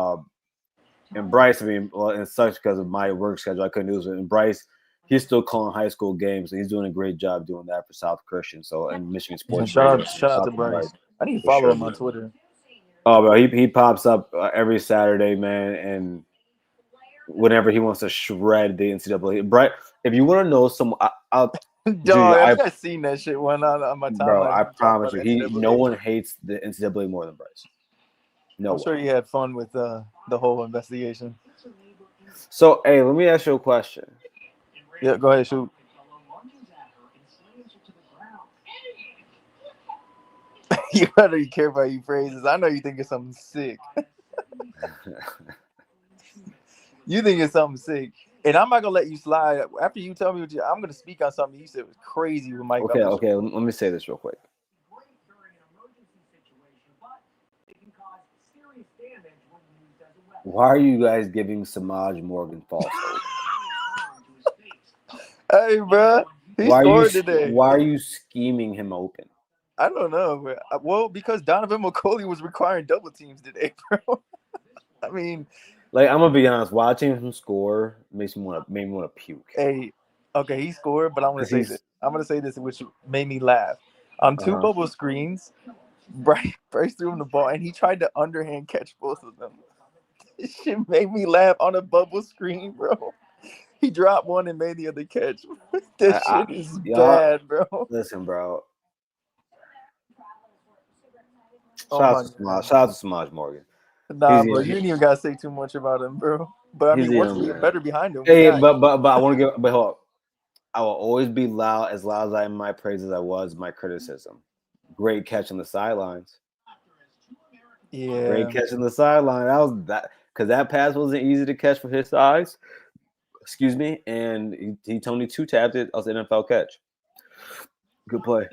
Bryce, I mean, well, it sucks because of my work schedule. I couldn't do it. And Bryce, he's still calling high school games. And he's doing a great job doing that for South Christian. So and Michigan Sports. Shout out to Bryce. I need to follow him on Twitter. Oh, bro, he pops up every Saturday, man, and whenever he wants to shred the NCAA. Bryce, if you want to know some, I've seen that shit one on my timeline. Bro, I promise you, no one hates the NCAA more than Bryce. No, I'm sure he had fun with the whole investigation. So, hey, let me ask you a question. Yeah, go ahead, shoot. You better be careful how you phrases. I know you think it's something sick. You think it's something sick. And I'm not gonna let you slide. After you tell me I'm gonna speak on something you said was crazy with Mike. Okay. Let me say this real quick. Why are you guys giving Samaj Morgan false hope? Hey, bro, he scored today. Why are you scheming him open? I don't know, bro. Well, because Donovan McCulley was requiring double teams today, bro. I mean, like, I'm gonna be honest. Watching him score made me want to puke. Hey, okay, he scored, but I'm gonna say this. I'm gonna say this, which made me laugh. On two bubble screens, Bryce threw him the ball, and he tried to underhand catch both of them. This shit made me laugh on a bubble screen, bro. He dropped one and made the other catch. This shit is bad, bro. Listen, bro. Oh shout out to Samaj Morgan. Nah, bro, you didn't even gotta say too much about him, bro. But I mean, what's better behind him? Hey, but I want to but hold up. I will always be as loud as I am in my praise as I was my criticism. Great catch on the sidelines. Yeah, great catch on the sideline. That was that because that pass wasn't easy to catch for his size. Excuse me, and he Tony two-tapped it as an NFL catch. Good play.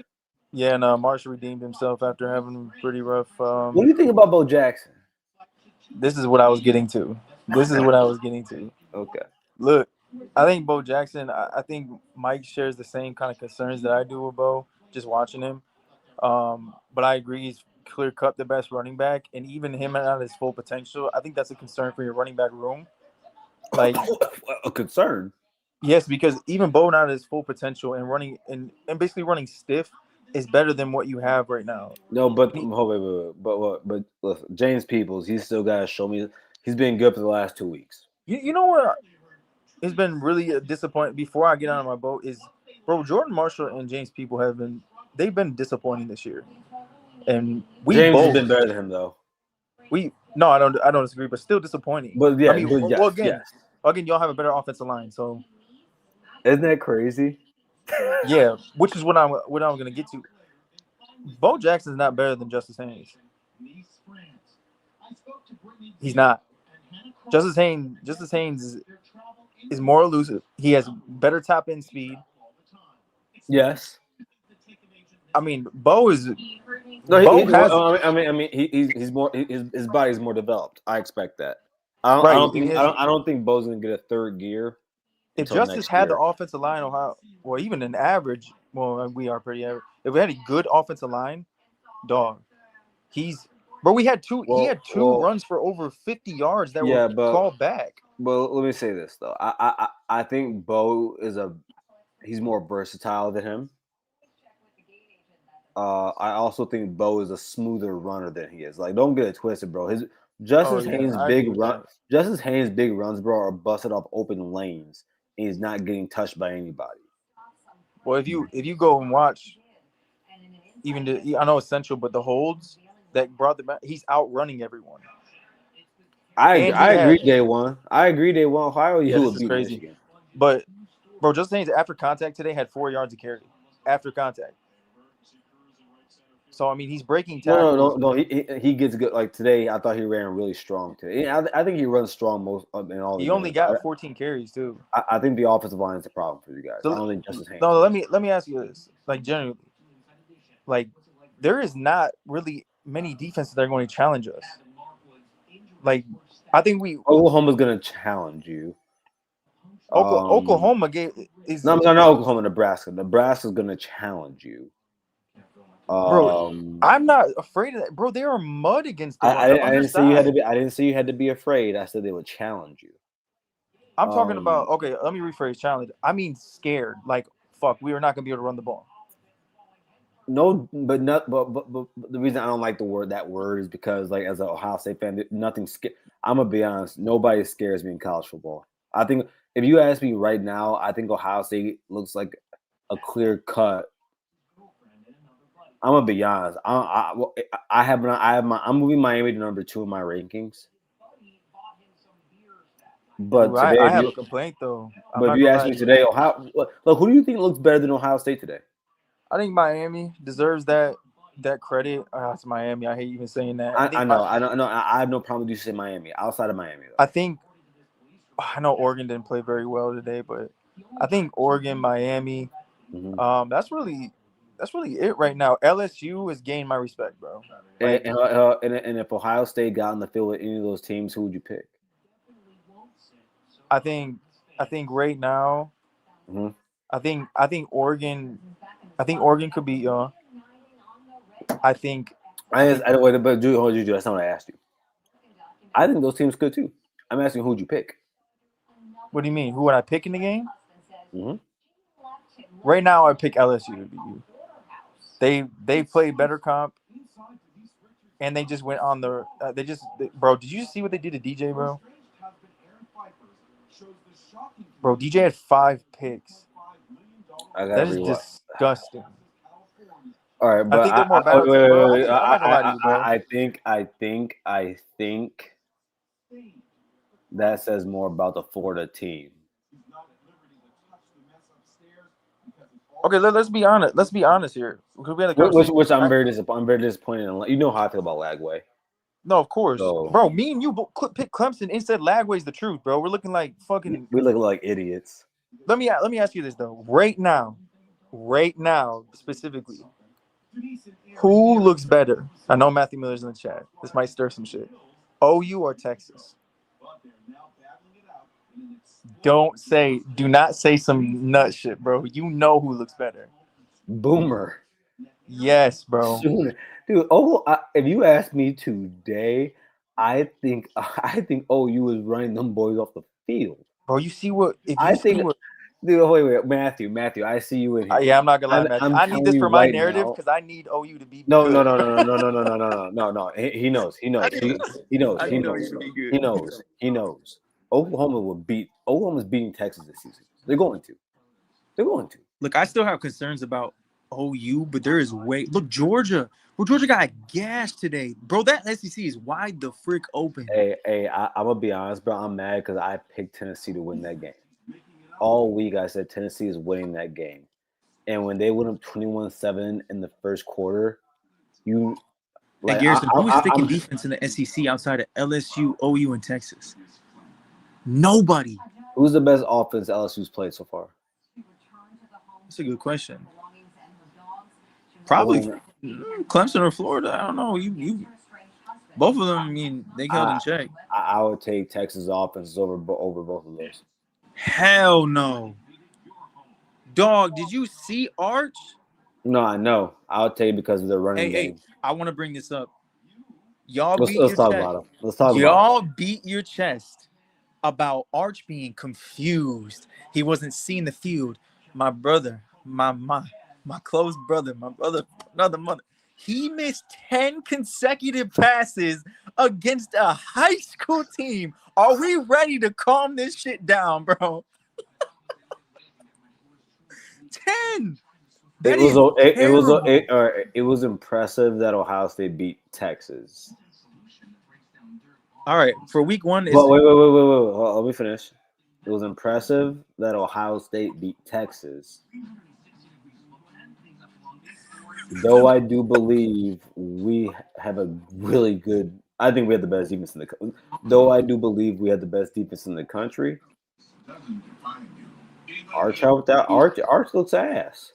Yeah, and Marshall redeemed himself after having a pretty rough. What do you think about Bo Jackson? This is what I was getting to. Okay. Look, I think Bo Jackson. I think Mike shares the same kind of concerns that I do with Bo. Just watching him, but I agree he's clear cut the best running back, and even him at his full potential. I think that's a concern for your running back room. Like a concern. Yes, because even Bo not at his full potential and running and basically running stiff is better than what you have right now. No, but but listen, James Peoples, he's still got to show me. He's been good for the last 2 weeks. You know what? It's been really disappointing. Before I get on my boat, is bro Jordan Marshall and James Peoples they've been disappointing this year, and James has been better than him though. No, I don't disagree, but still disappointing. But yeah, I mean, again, y'all have a better offensive line, so isn't that crazy? Yeah, which is what I'm gonna get to. Bo Jackson's not better than Justice Haynes. He's not. Justice Haynes is more elusive. He has better top end speed. Yes. I mean, Bo is. I mean, he's more. His body's more developed. I expect that. I don't think Bo's gonna get a third gear. If Justice had the offensive line, or even an average, well, we are pretty average. If we had a good offensive line, dog, we had two. He had two runs for over 50 yards that were called back. Well, let me say this though. I think Bo he's more versatile than him. I also think Bo is a smoother runner than he is. Like, don't get it twisted, bro. Justice Haynes' big runs, bro, are busted off open lanes. And he's not getting touched by anybody. Well, if you go and watch, I know essential, but the holds that brought the back, he's outrunning everyone. I agree. Day one. Ohio, this is crazy. Michigan. But bro, Justice Haynes after contact today had 4 yards of carry after contact. So I mean, he's breaking tackles. No. He gets good. Like today, I thought he ran really strong today. I think he runs strong most in all. He only got 14 carries too. I think the offensive line is a problem for you guys. I don't think Justice Haynes. No, let me ask you this. Like generally, like there is not really many defenses that are going to challenge us. Like I think Oklahoma's gonna challenge you. Oklahoma is no, not Oklahoma, Nebraska. Nebraska's gonna challenge you. Bro, I'm not afraid of that, bro. They are mud against the run. I didn't say you had to be. I didn't say you had to be afraid. I said they would challenge you. I'm talking about. Okay, let me rephrase. Challenge. I mean, scared. Like, fuck, we are not gonna be able to run the ball. No, but the reason I don't like that word is because, like, as an Ohio State fan, nothing. I'm gonna be honest. Nobody scares me in college football. I think if you ask me right now, I think Ohio State looks like a clear cut. I'm gonna be honest. I'm moving Miami to number 2 in my rankings. But today, I have a complaint though. But if you ask me today, look, who do you think looks better than Ohio State today? I think Miami deserves that credit. It's Miami. I hate even saying that. I know. I have no problem with you saying Miami. Outside of Miami, though. I know Oregon didn't play very well today, but I think Oregon, Miami, that's really it right now. LSU has gained my respect, bro. Like, and if Ohio State got on the field with any of those teams, who would you pick? I think right now, I think Oregon. I think Oregon could beat y'all. I think. But Juju, that's not what I asked you. I think those teams could too. I'm asking who'd you pick? What do you mean? Who would I pick in the game? Right now, I pick LSU to beat you. They played better comp, and they just went on the. Bro, did you see what they did to DJ, bro? Bro, DJ had 5 picks. That is disgusting. All right, but I think they're more balanced. I'm not gonna lie to you, bro. I think that says more about the Florida team. Okay, let's be honest. Let's be honest here. Which I'm very disappointed in. You know how I feel about Lagway. No, of course, bro. Me and you pick Clemson instead. Lagway's the truth, bro. We're looking like fucking. We look like idiots. Let me ask you this though. Right now, specifically, who looks better? I know Matthew Miller's in the chat. This might stir some shit. OU or Texas? Do not say some nut shit, bro. You know who looks better. Boomer. Yes, bro. Dude, if you ask me today, I think OU is running them boys off the field. Bro, you see what? Dude, wait, Matthew, I see you in here. Yeah, I'm not gonna lie, Matthew. I need this for my narrative because I need OU to be no, good. No. He knows. He knows. Oklahoma's beating Texas this season. They're going to. Look, I still have concerns about OU, but there is look, Georgia. Well, Georgia got gashed today. Bro, that SEC is wide the frick open. Hey, I'm gonna be honest, bro. I'm mad because I picked Tennessee to win that game. All week I said Tennessee is winning that game. And when they went up 21-7 in the first quarter, Hey, Garrison, who's sticking defense in the SEC outside of LSU, OU, and Texas? Nobody. Who's the best offense LSU's played so far? That's a good question. Probably Clemson or Florida. I don't know. You both of them, I mean, they held in check. I would take Texas offenses over both of those. Hell no. Dog, did you see Arch? No, I know. I'll tell you because of the running game. Hey, I want to bring this up. Y'all let's talk about him. Let's talk about him. Y'all beat your chest about Arch being confused. He wasn't seeing the field. My brother, my close brother, another mother. He missed 10 consecutive passes against a high school team. Are we ready to calm this shit down, bro? 10. It was impressive that Ohio State beat Texas. All right, for week 1. Wait. Let me finish. It was impressive that Ohio State beat Texas. Though I do believe we have a really good. I think we have the best defense in the country. Though I do believe we have the best defense in the country. Arch looks ass.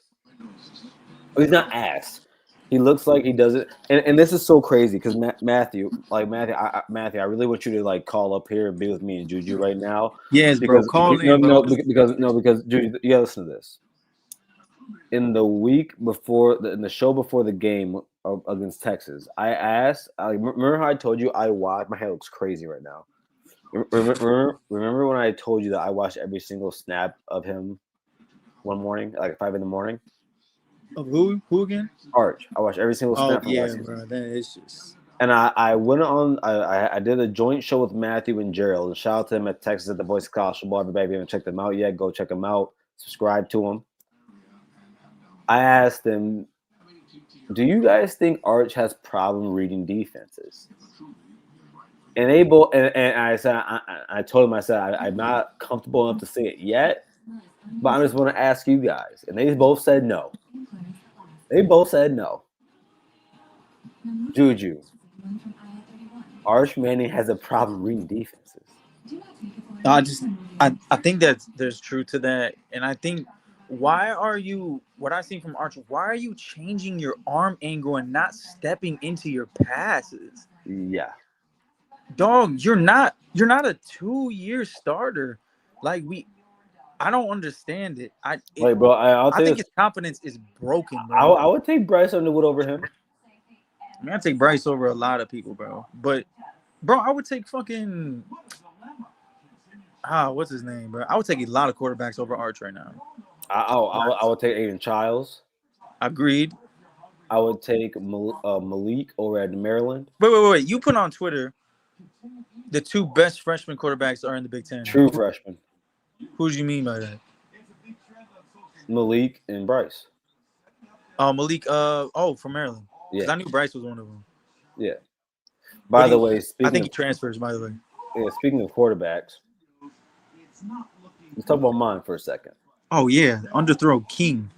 He's not ass. He looks like he does it, and this is so crazy because Matthew, Matthew, I really want you to like call up here and be with me and Juju right now. Yes, bro. Because Call in, bro. because Juju, you gotta listen to this. In the week before, in the show before the game against Texas, I asked. I remember how I told you I watched. My hair looks crazy right now. Remember when I told you that I watched every single snap of him one morning, like 5 a.m. Of who? Who again? Arch. I watched every single Oh snap from yeah, last season. bro. That is just. And I went on. I did a joint show with Matthew and Gerald. And shout out to them at Texas at the Voice of College Football. Everybody, if you haven't checked them out yet, go check them out. Subscribe to them. I asked them, do you guys think Arch has problem reading defenses? And they both, and I said, I told him, I said, I'm not comfortable enough to say it yet, but I just want to ask you guys. And they both said no. They both said no. Juju, Arch Manning has a problem reading defenses. I think that there's truth to that, and I think why are you? What I see from Arch, why are you changing your arm angle and not stepping into your passes? Yeah. Dog, you're not a 2-year starter. Like I don't understand it. I think his confidence is broken, bro. I would take Bryce Underwood over him. I mean, I'd take Bryce over a lot of people, bro. But bro, I would take fucking what's his name, bro? I would take a lot of quarterbacks over Arch right now. I would take Aiden Childs. Agreed. I would take Malik over at Maryland. Wait. You put on Twitter the 2 best freshman quarterbacks are in the Big Ten. True freshman. Who do you mean by that? Malik and Bryce. Malik. From Maryland. Yeah. I knew Bryce was one of them. Yeah. By the way, I think he transfers. By the way. Yeah. Speaking of quarterbacks, let's talk about mine for a second. Oh yeah, underthrow king.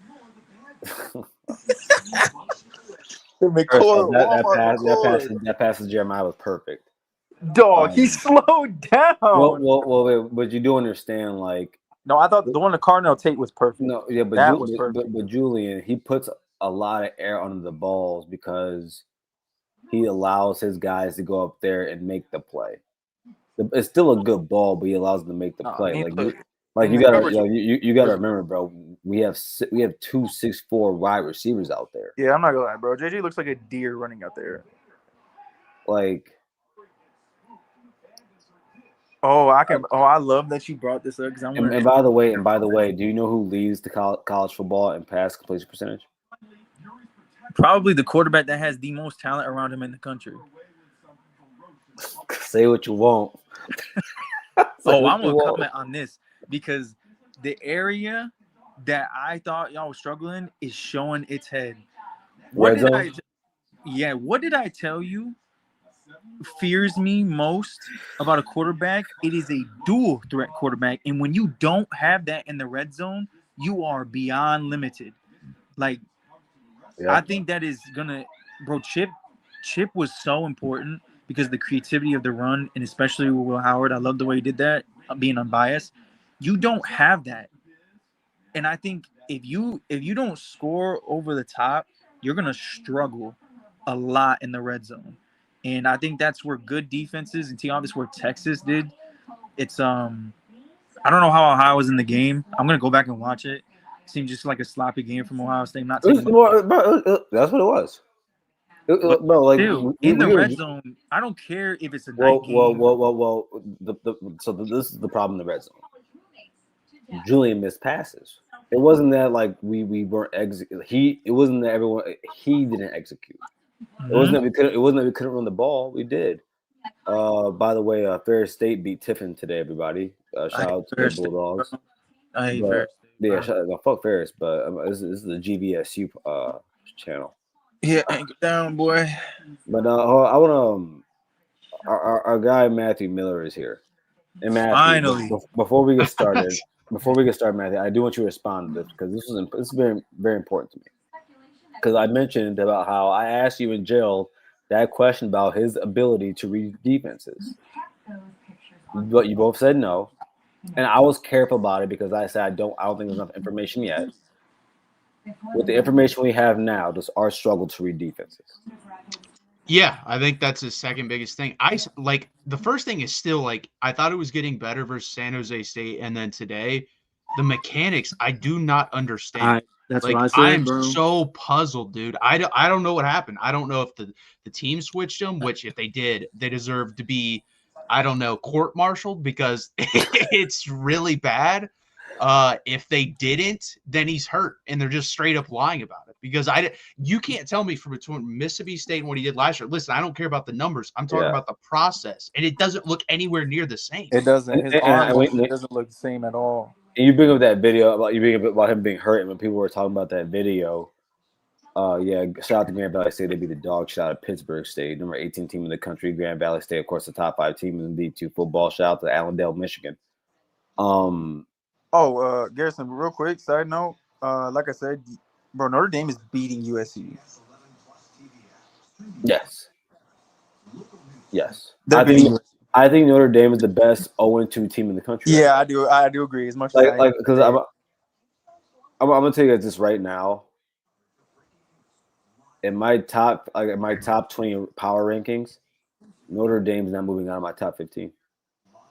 That pass to Jeremiah was perfect. Dog, he slowed down. Well, but you do understand, like. No, I thought the one to Cardinal Tate was perfect. No, yeah, but that was perfect. But Julian, he puts a lot of air under the balls because he allows his guys to go up there and make the play. It's still a good ball, but he allows them to make the play. You gotta remember, bro. We have 2 6'4" wide receivers out there. Yeah, I'm not gonna lie, bro. JJ looks like a deer running out there. Like. I love that you brought this up because And by the way, do you know who leads the college football in pass completion percentage? Probably the quarterback that has the most talent around him in the country. Say what you want. I'm gonna comment on this because the area that I thought y'all was struggling is showing its head. What did I tell you? Fears me most about a quarterback, it is a dual threat quarterback, and when you don't have that in the red zone, you are beyond limited. Like, yeah. I think that is gonna, bro. Chip was so important because of the creativity of the run, and especially with Will Howard. I love the way he did that, being unbiased. You don't have that, and I think if you don't score over the top, you're gonna struggle a lot in the red zone. And I think that's where good defenses, and obviously where Texas did. It's I don't know how Ohio was in the game. I'm gonna go back and watch it. It seemed just like a sloppy game from Ohio State. That's what it was. In the red zone, I don't care if it's a night game. This is the problem in the red zone. Julian missed passes. It wasn't that like we weren't executing. It wasn't that everyone he didn't execute. It wasn't that we couldn't run the ball. We did. By the way, Ferris State beat Tiffin today. Everybody, shout out to the Bulldogs. I hate Ferris. Yeah, fuck Ferris, but this is the GVSU channel. Yeah, anchor down, boy. But I want to. Our guy Matthew Miller is here, and Matthew. Finally, before we get started, Matthew, I do want you to respond to this because this is very, very important to me. Because I mentioned about how I asked you and Gerald that question about his ability to read defenses, but you both said no, and I was careful about it because I said I don't think there's enough information yet. with the information we have now, does Art struggle to read defenses? Yeah, I think that's his second biggest thing. The first thing is still I thought it was getting better versus San Jose State, and then today, the mechanics I do not understand. That's what I said, I'm bro. so puzzled, dude. I don't know what happened. I don't know if the team switched them, which if they did, they deserve to be, I don't know, court-martialed because it's really bad. If they didn't, then he's hurt, and they're just straight up lying about it. Because you can't tell me from between Mississippi State and what he did last year. Listen, I don't care about the numbers. I'm talking about the process, and it doesn't look anywhere near the same. It doesn't. His arm doesn't look the same at all. And you bring up that video about him being hurt, and when people were talking about that video, shout out to Grand Valley State. They beat the dog shot at Pittsburgh State, number 18 team in the country. Grand Valley State, of course, the top 5 team in D2 football. Shout out to Allendale, Michigan. Garrison, real quick, side note. Like I said, bro, Notre Dame is beating USC. Yes. I think Notre Dame is the best 0-2 team in the country. Yeah, I do agree. As much as because I'm gonna tell you guys this right now. In my top 20 power rankings, Notre Dame's not moving out of my top 15.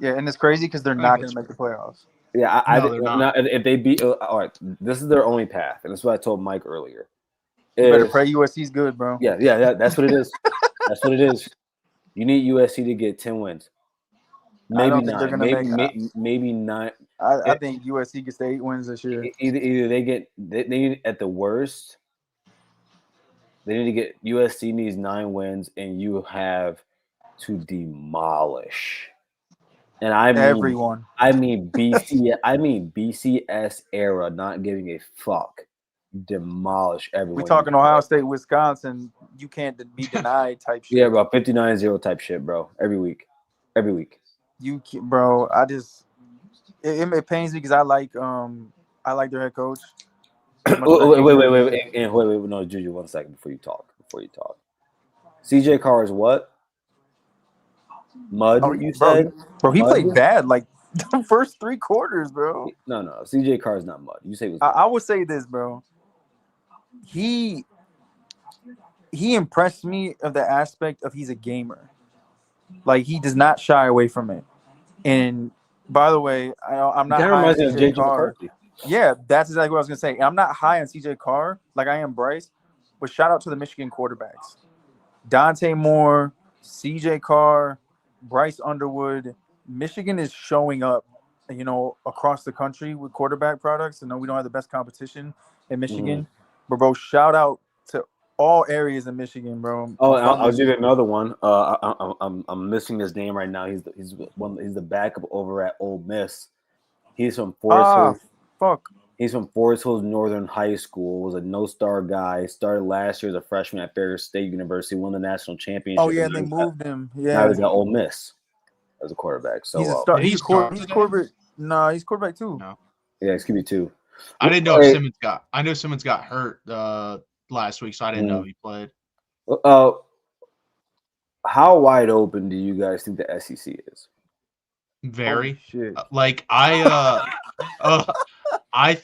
Yeah, and it's crazy because they're not going to make the playoffs. Yeah, they're not. If they beat, all right, this is their only path, and that's what I told Mike earlier. You better pray USC's good, bro. Yeah, that's what it is. That's what it is. You need USC to get 10 wins. Maybe not. Maybe not. I think USC gets 8 wins this year. Either they need at the worst. They need to get USC needs 9 wins, and you have to demolish. And I mean everyone. I mean BCS era, not giving a fuck. Demolish everyone. We talking Ohio State, Wisconsin. You can't be denied type shit. Yeah, bro. 59-0 type shit, bro. Every week. Bro. It pains me because I like their head coach. Wait. No, Juju, 1 second before you talk. CJ Carr is what? Mud, you said? Bro, he played bad like the first 3 quarters, bro. No. CJ Carr is not mud. You say it was I would say this, bro. He impressed me of the aspect of he's a gamer. Like, he does not shy away from it. And by the way, I'm not high on CJ Carr. Yeah, that's exactly what I was gonna say. And I'm not high on CJ Carr like I am Bryce, but shout out to the Michigan quarterbacks. Dante Moore, CJ Carr, Bryce Underwood. Michigan is showing up, across the country with quarterback products. I know we don't have the best competition in Michigan, but bro, shout out to all areas of Michigan, bro. Oh, I'll give you another one. I'm missing his name right now. He's the backup over at Ole Miss. He's from Forest Hills. Fuck. He's from Forest Hills Northern High School. Was a no-star guy. Started last year as a freshman at Ferris State University. Won the national championship. Oh yeah, they moved him. Yeah, now he's at Ole Miss as a quarterback. So he's quarterback. No, he's quarterback too. No. Yeah, it's QB2. I didn't know if Simmons got. I know Simmons got hurt last week, so I didn't know he played. How wide open do you guys think the SEC is? Very. Shit. I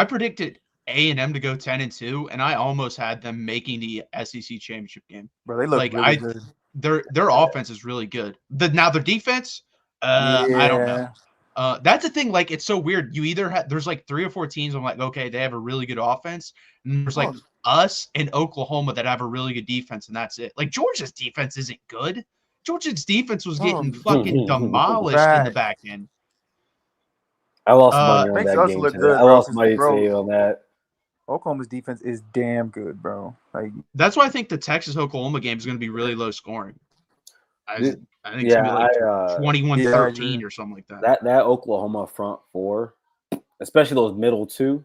predicted A&M to go 10-2, and I almost had them making the SEC championship game. Bro, they look really good. Their offense is really good. Now their defense, I don't know. That's the thing. Like, it's so weird. You either there's like 3 or 4 teams. I'm like, okay, they have a really good offense, and there's like us and Oklahoma that have a really good defense, and that's it. Like, Georgia's defense isn't good. Georgia's defense was getting fucking demolished in the back end. I lost money on that game. I lost money on that. Oklahoma's defense is damn good, bro. Like, that's why I think the Texas-Oklahoma game is going to be really low scoring. I think it's going to be like 21-13 or something like that. That Oklahoma front 4, especially those middle 2.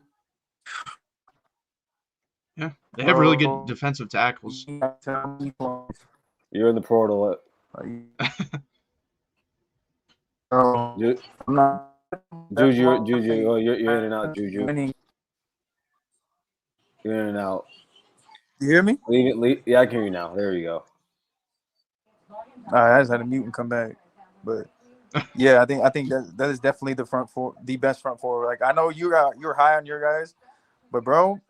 Yeah, they have really good defensive tackles. You're in the portal. Juju, you're in and out, Juju. You're in and out. You hear me? Yeah, I can hear you now. There you go. All right, I just had to mute and come back. But yeah, I think that is definitely the front 4, the best front 4. Like, I know you're high on your guys, But bro,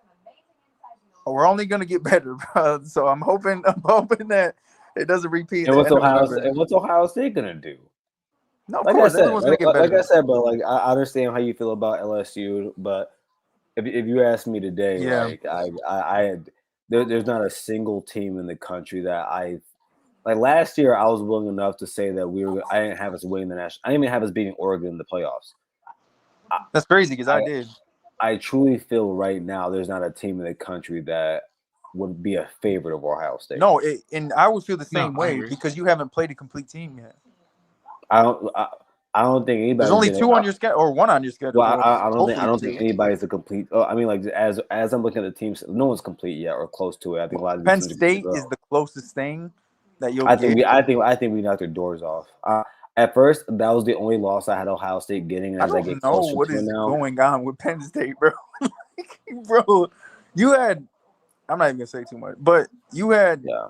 we're only gonna get better, bro. So I'm hoping that it doesn't repeat. And At the end of November. What's Ohio State gonna do? No, of Like I course, said, everyone's gonna get better. like I said, bro. Like I understand how you feel about LSU, but if you ask me today, Yeah. like there's not a single team in the country that like last year. I was willing enough to say that I didn't have us winning the national. I didn't even have us beating Oregon in the playoffs. That's crazy because I did. I truly feel right now there's not a team in the country that would be a favorite of Ohio State. No, and I would feel the No, same I way agree. because you haven't played a complete team yet. I don't think anybody. There's only two on your schedule, or one on your schedule. Well, I don't two. think anybody's a complete. Oh, I mean, like as I'm looking at the teams, no one's complete yet or close to it. I think a lot of these Penn teams are State good. is the closest thing that you'll I get. think we knocked their doors off. At first, that was the only loss I had Ohio State getting. And I as I don't get know closer what to it is now, going on with Penn State, bro. Bro, you had. I'm not even gonna say too much, but you had. yeah,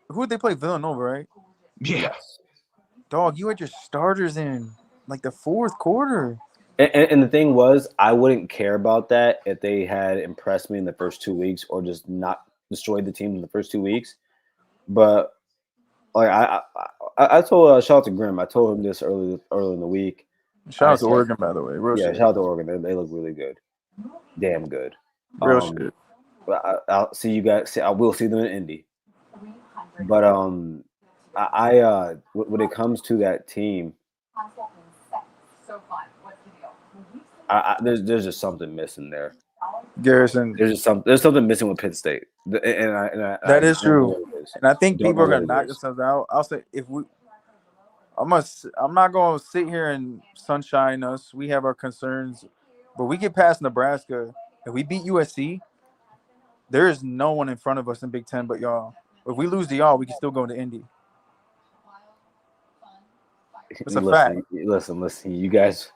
Who did they play? Villanova, right? Yeah. yes. Dog, you had your starters in like the fourth quarter. And the thing was, I wouldn't care about that if they had impressed me in the first 2 weeks or just not destroyed the team in the first 2 weeks. But like I told shout out to Grim. I told him this early in the week. Shout out to Oregon, by the way. Real Yeah, shit. shout out to Oregon. They look really good, damn good. Real shit. But I'll see you guys. I will see them in Indy. But when it comes to that team, there's just something missing there. Garrison. There's something missing with Penn State, That is true. And I think people are gonna knock themselves out. I'll say I'm not gonna sit here and sunshine us. We have our concerns, but we get past Nebraska and we beat USC. There is no one in front of us in Big Ten but y'all. If we lose to y'all, we can still go to Indy. It's a fact. Listen, you guys.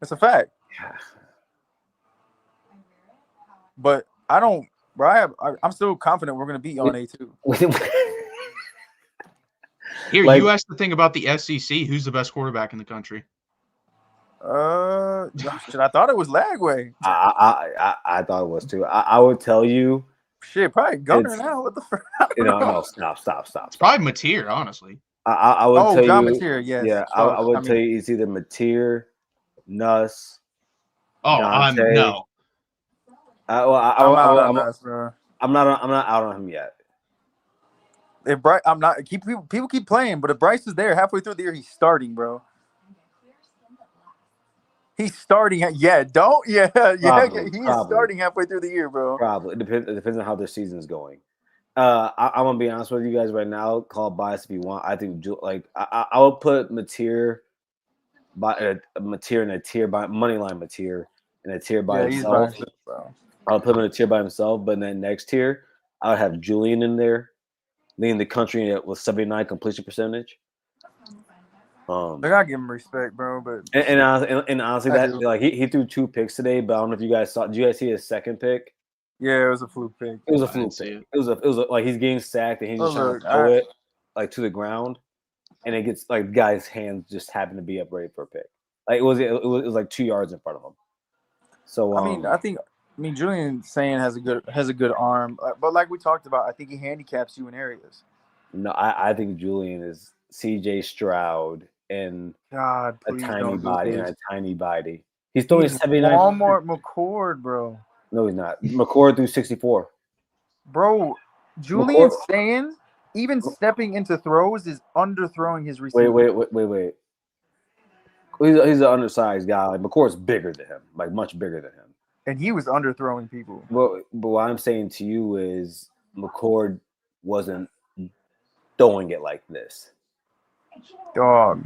It's a fact. But I don't, bro. I'm still confident we're gonna beat y'all in A2. Here, you asked the thing about the SEC. Who's the best quarterback in the country? Shit, I thought it was Lagway. I thought it was too. I would tell you. Shit, probably Gunner now. What the fuck? No, stop. It's probably Mateer, honestly. I would tell John you. Mateer, yes. Yeah, I would tell you it's either Mateer, Nuss. Oh, Dante. No. I'm out on Nuss, bro. I'm not out on him yet. If Bryce, I'm not. People keep playing, but if Bryce is there halfway through the year, he's starting, bro. He's starting. Yeah, don't. Yeah, Probably. He's starting halfway through the year, bro. Probably. It depends on how their season's going. I'm gonna be honest with you guys right now. Call it bias if you want. I think I would put Mateer and a tier by moneyline Mateer and a tier by himself. I'll put him in a tier by himself, but in that next tier, I would have Julian in there, leading the country with 79 completion percentage. They gotta give him respect, bro. But and honestly, that like he threw 2 picks today, but I don't know if you guys saw. Did you guys see his second pick? Yeah, it was a fluke pick. It was a fluke pick. It was like he's getting sacked and he's just trying to throw it like to the ground, and it gets like the guy's hands just happen to be up ready for a pick. Like it was like 2 yards in front of him. So I mean, Julian Sane has a good arm, but like we talked about, I think he handicaps you in areas. No, I think Julian is C.J. Stroud and a tiny body. He's throwing 79. Walmart McCord, bro. No, he's not. McCord threw 64. Bro, Julian Sane, even stepping into throws, is underthrowing his receiver. Wait. He's an undersized guy. Like McCord's bigger than him, like much bigger than him. And he was underthrowing people. Well, but what I'm saying to you is McCord wasn't throwing it like this. Dog.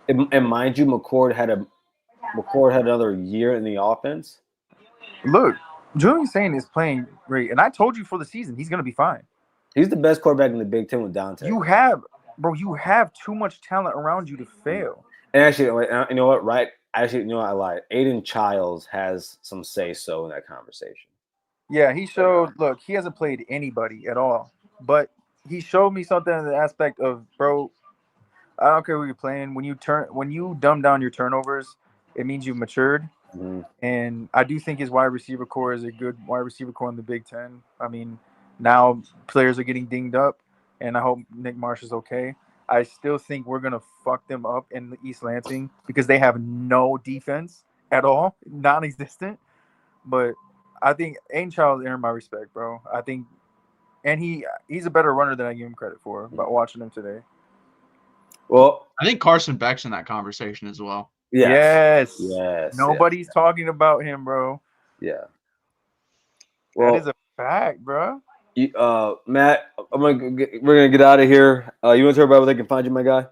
And mind you, McCord had another year in the offense. Look, Julian Sane is playing great, and I told you for the season he's gonna be fine. He's the best quarterback in the Big Ten with Dante. You have too much talent around you to fail. And actually, you know what? Right? Actually, you know what? I lied. Aiden Childs has some say-so in that conversation. Yeah, he showed. Look, he hasn't played anybody at all, but he showed me something in the aspect of, bro, I don't care who you're playing. When you dumb down your turnovers, it means you've matured. Mhm. And I do think his wide receiver core is a good wide receiver core in the Big Ten. I mean, now players are getting dinged up, and I hope Nick Marsh is okay. I still think we're going to fuck them up in East Lansing because they have no defense at all, non-existent. But I think Aiden Childs earned my respect, bro. I think, and he's a better runner than I give him credit for by watching him today. Well, I think Carson Beck's in that conversation as well. yes. Nobody's talking about him, bro. Yeah. Well, that is a fact, bro. Matt, we're gonna get out of here. You want to tell everybody where they can find you, my guy?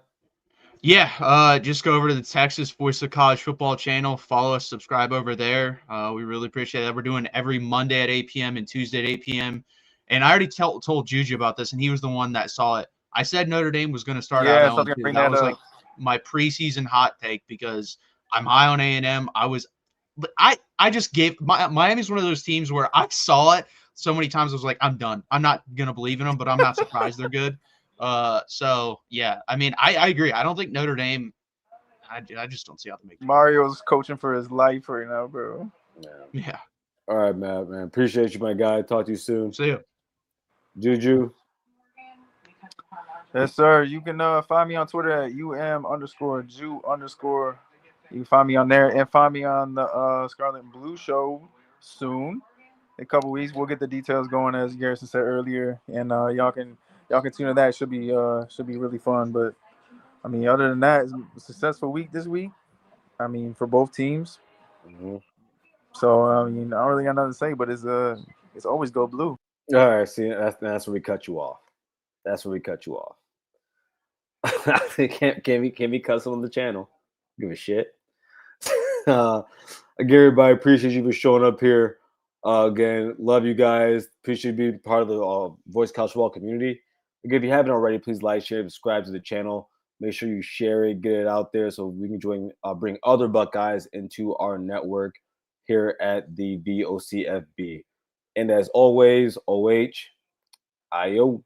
Yeah, just go over to the Texas Voice of College Football channel. Follow us, subscribe over there. We really appreciate that. We're doing every Monday at 8 p.m. and Tuesday at 8 p.m. And I already told Juju about this, and he was the one that saw it. I said Notre Dame was going to start out 0-2. That was like my preseason hot take because I'm high on A&M. I just gave Miami's one of those teams where I saw it so many times. I was like, I'm done. I'm not gonna believe in them, but I'm not surprised they're good. So yeah, I mean, I agree. I don't think Notre Dame. I just don't see how they make it. Mario's coaching for his life right now, bro. Yeah. All right, Matt, man. Appreciate you, my guy. Talk to you soon. See you. Juju. Yes, sir. You can find me on Twitter at @UM_Ju_. You can find me on there and find me on the Scarlet and Blue show soon. In a couple weeks, we'll get the details going as Garrison said earlier, and y'all can tune in. That should be really fun. But I mean, other than that, it's a successful week this week. I mean, for both teams. Mm-hmm. So I mean, I don't really got nothing to say, but it's always go blue. All right, see, that's where we cut you off. That's where we cut you off. Can't be cussing on the channel. Give a shit. Again, everybody, appreciate you for showing up here. Again, love you guys. Appreciate you being part of the Voice College Football community. Again, if you haven't already, please like, share, subscribe to the channel. Make sure you share it, get it out there so we can bring other Buckeyes into our network here at the VOCFB. And as always, OH, IO.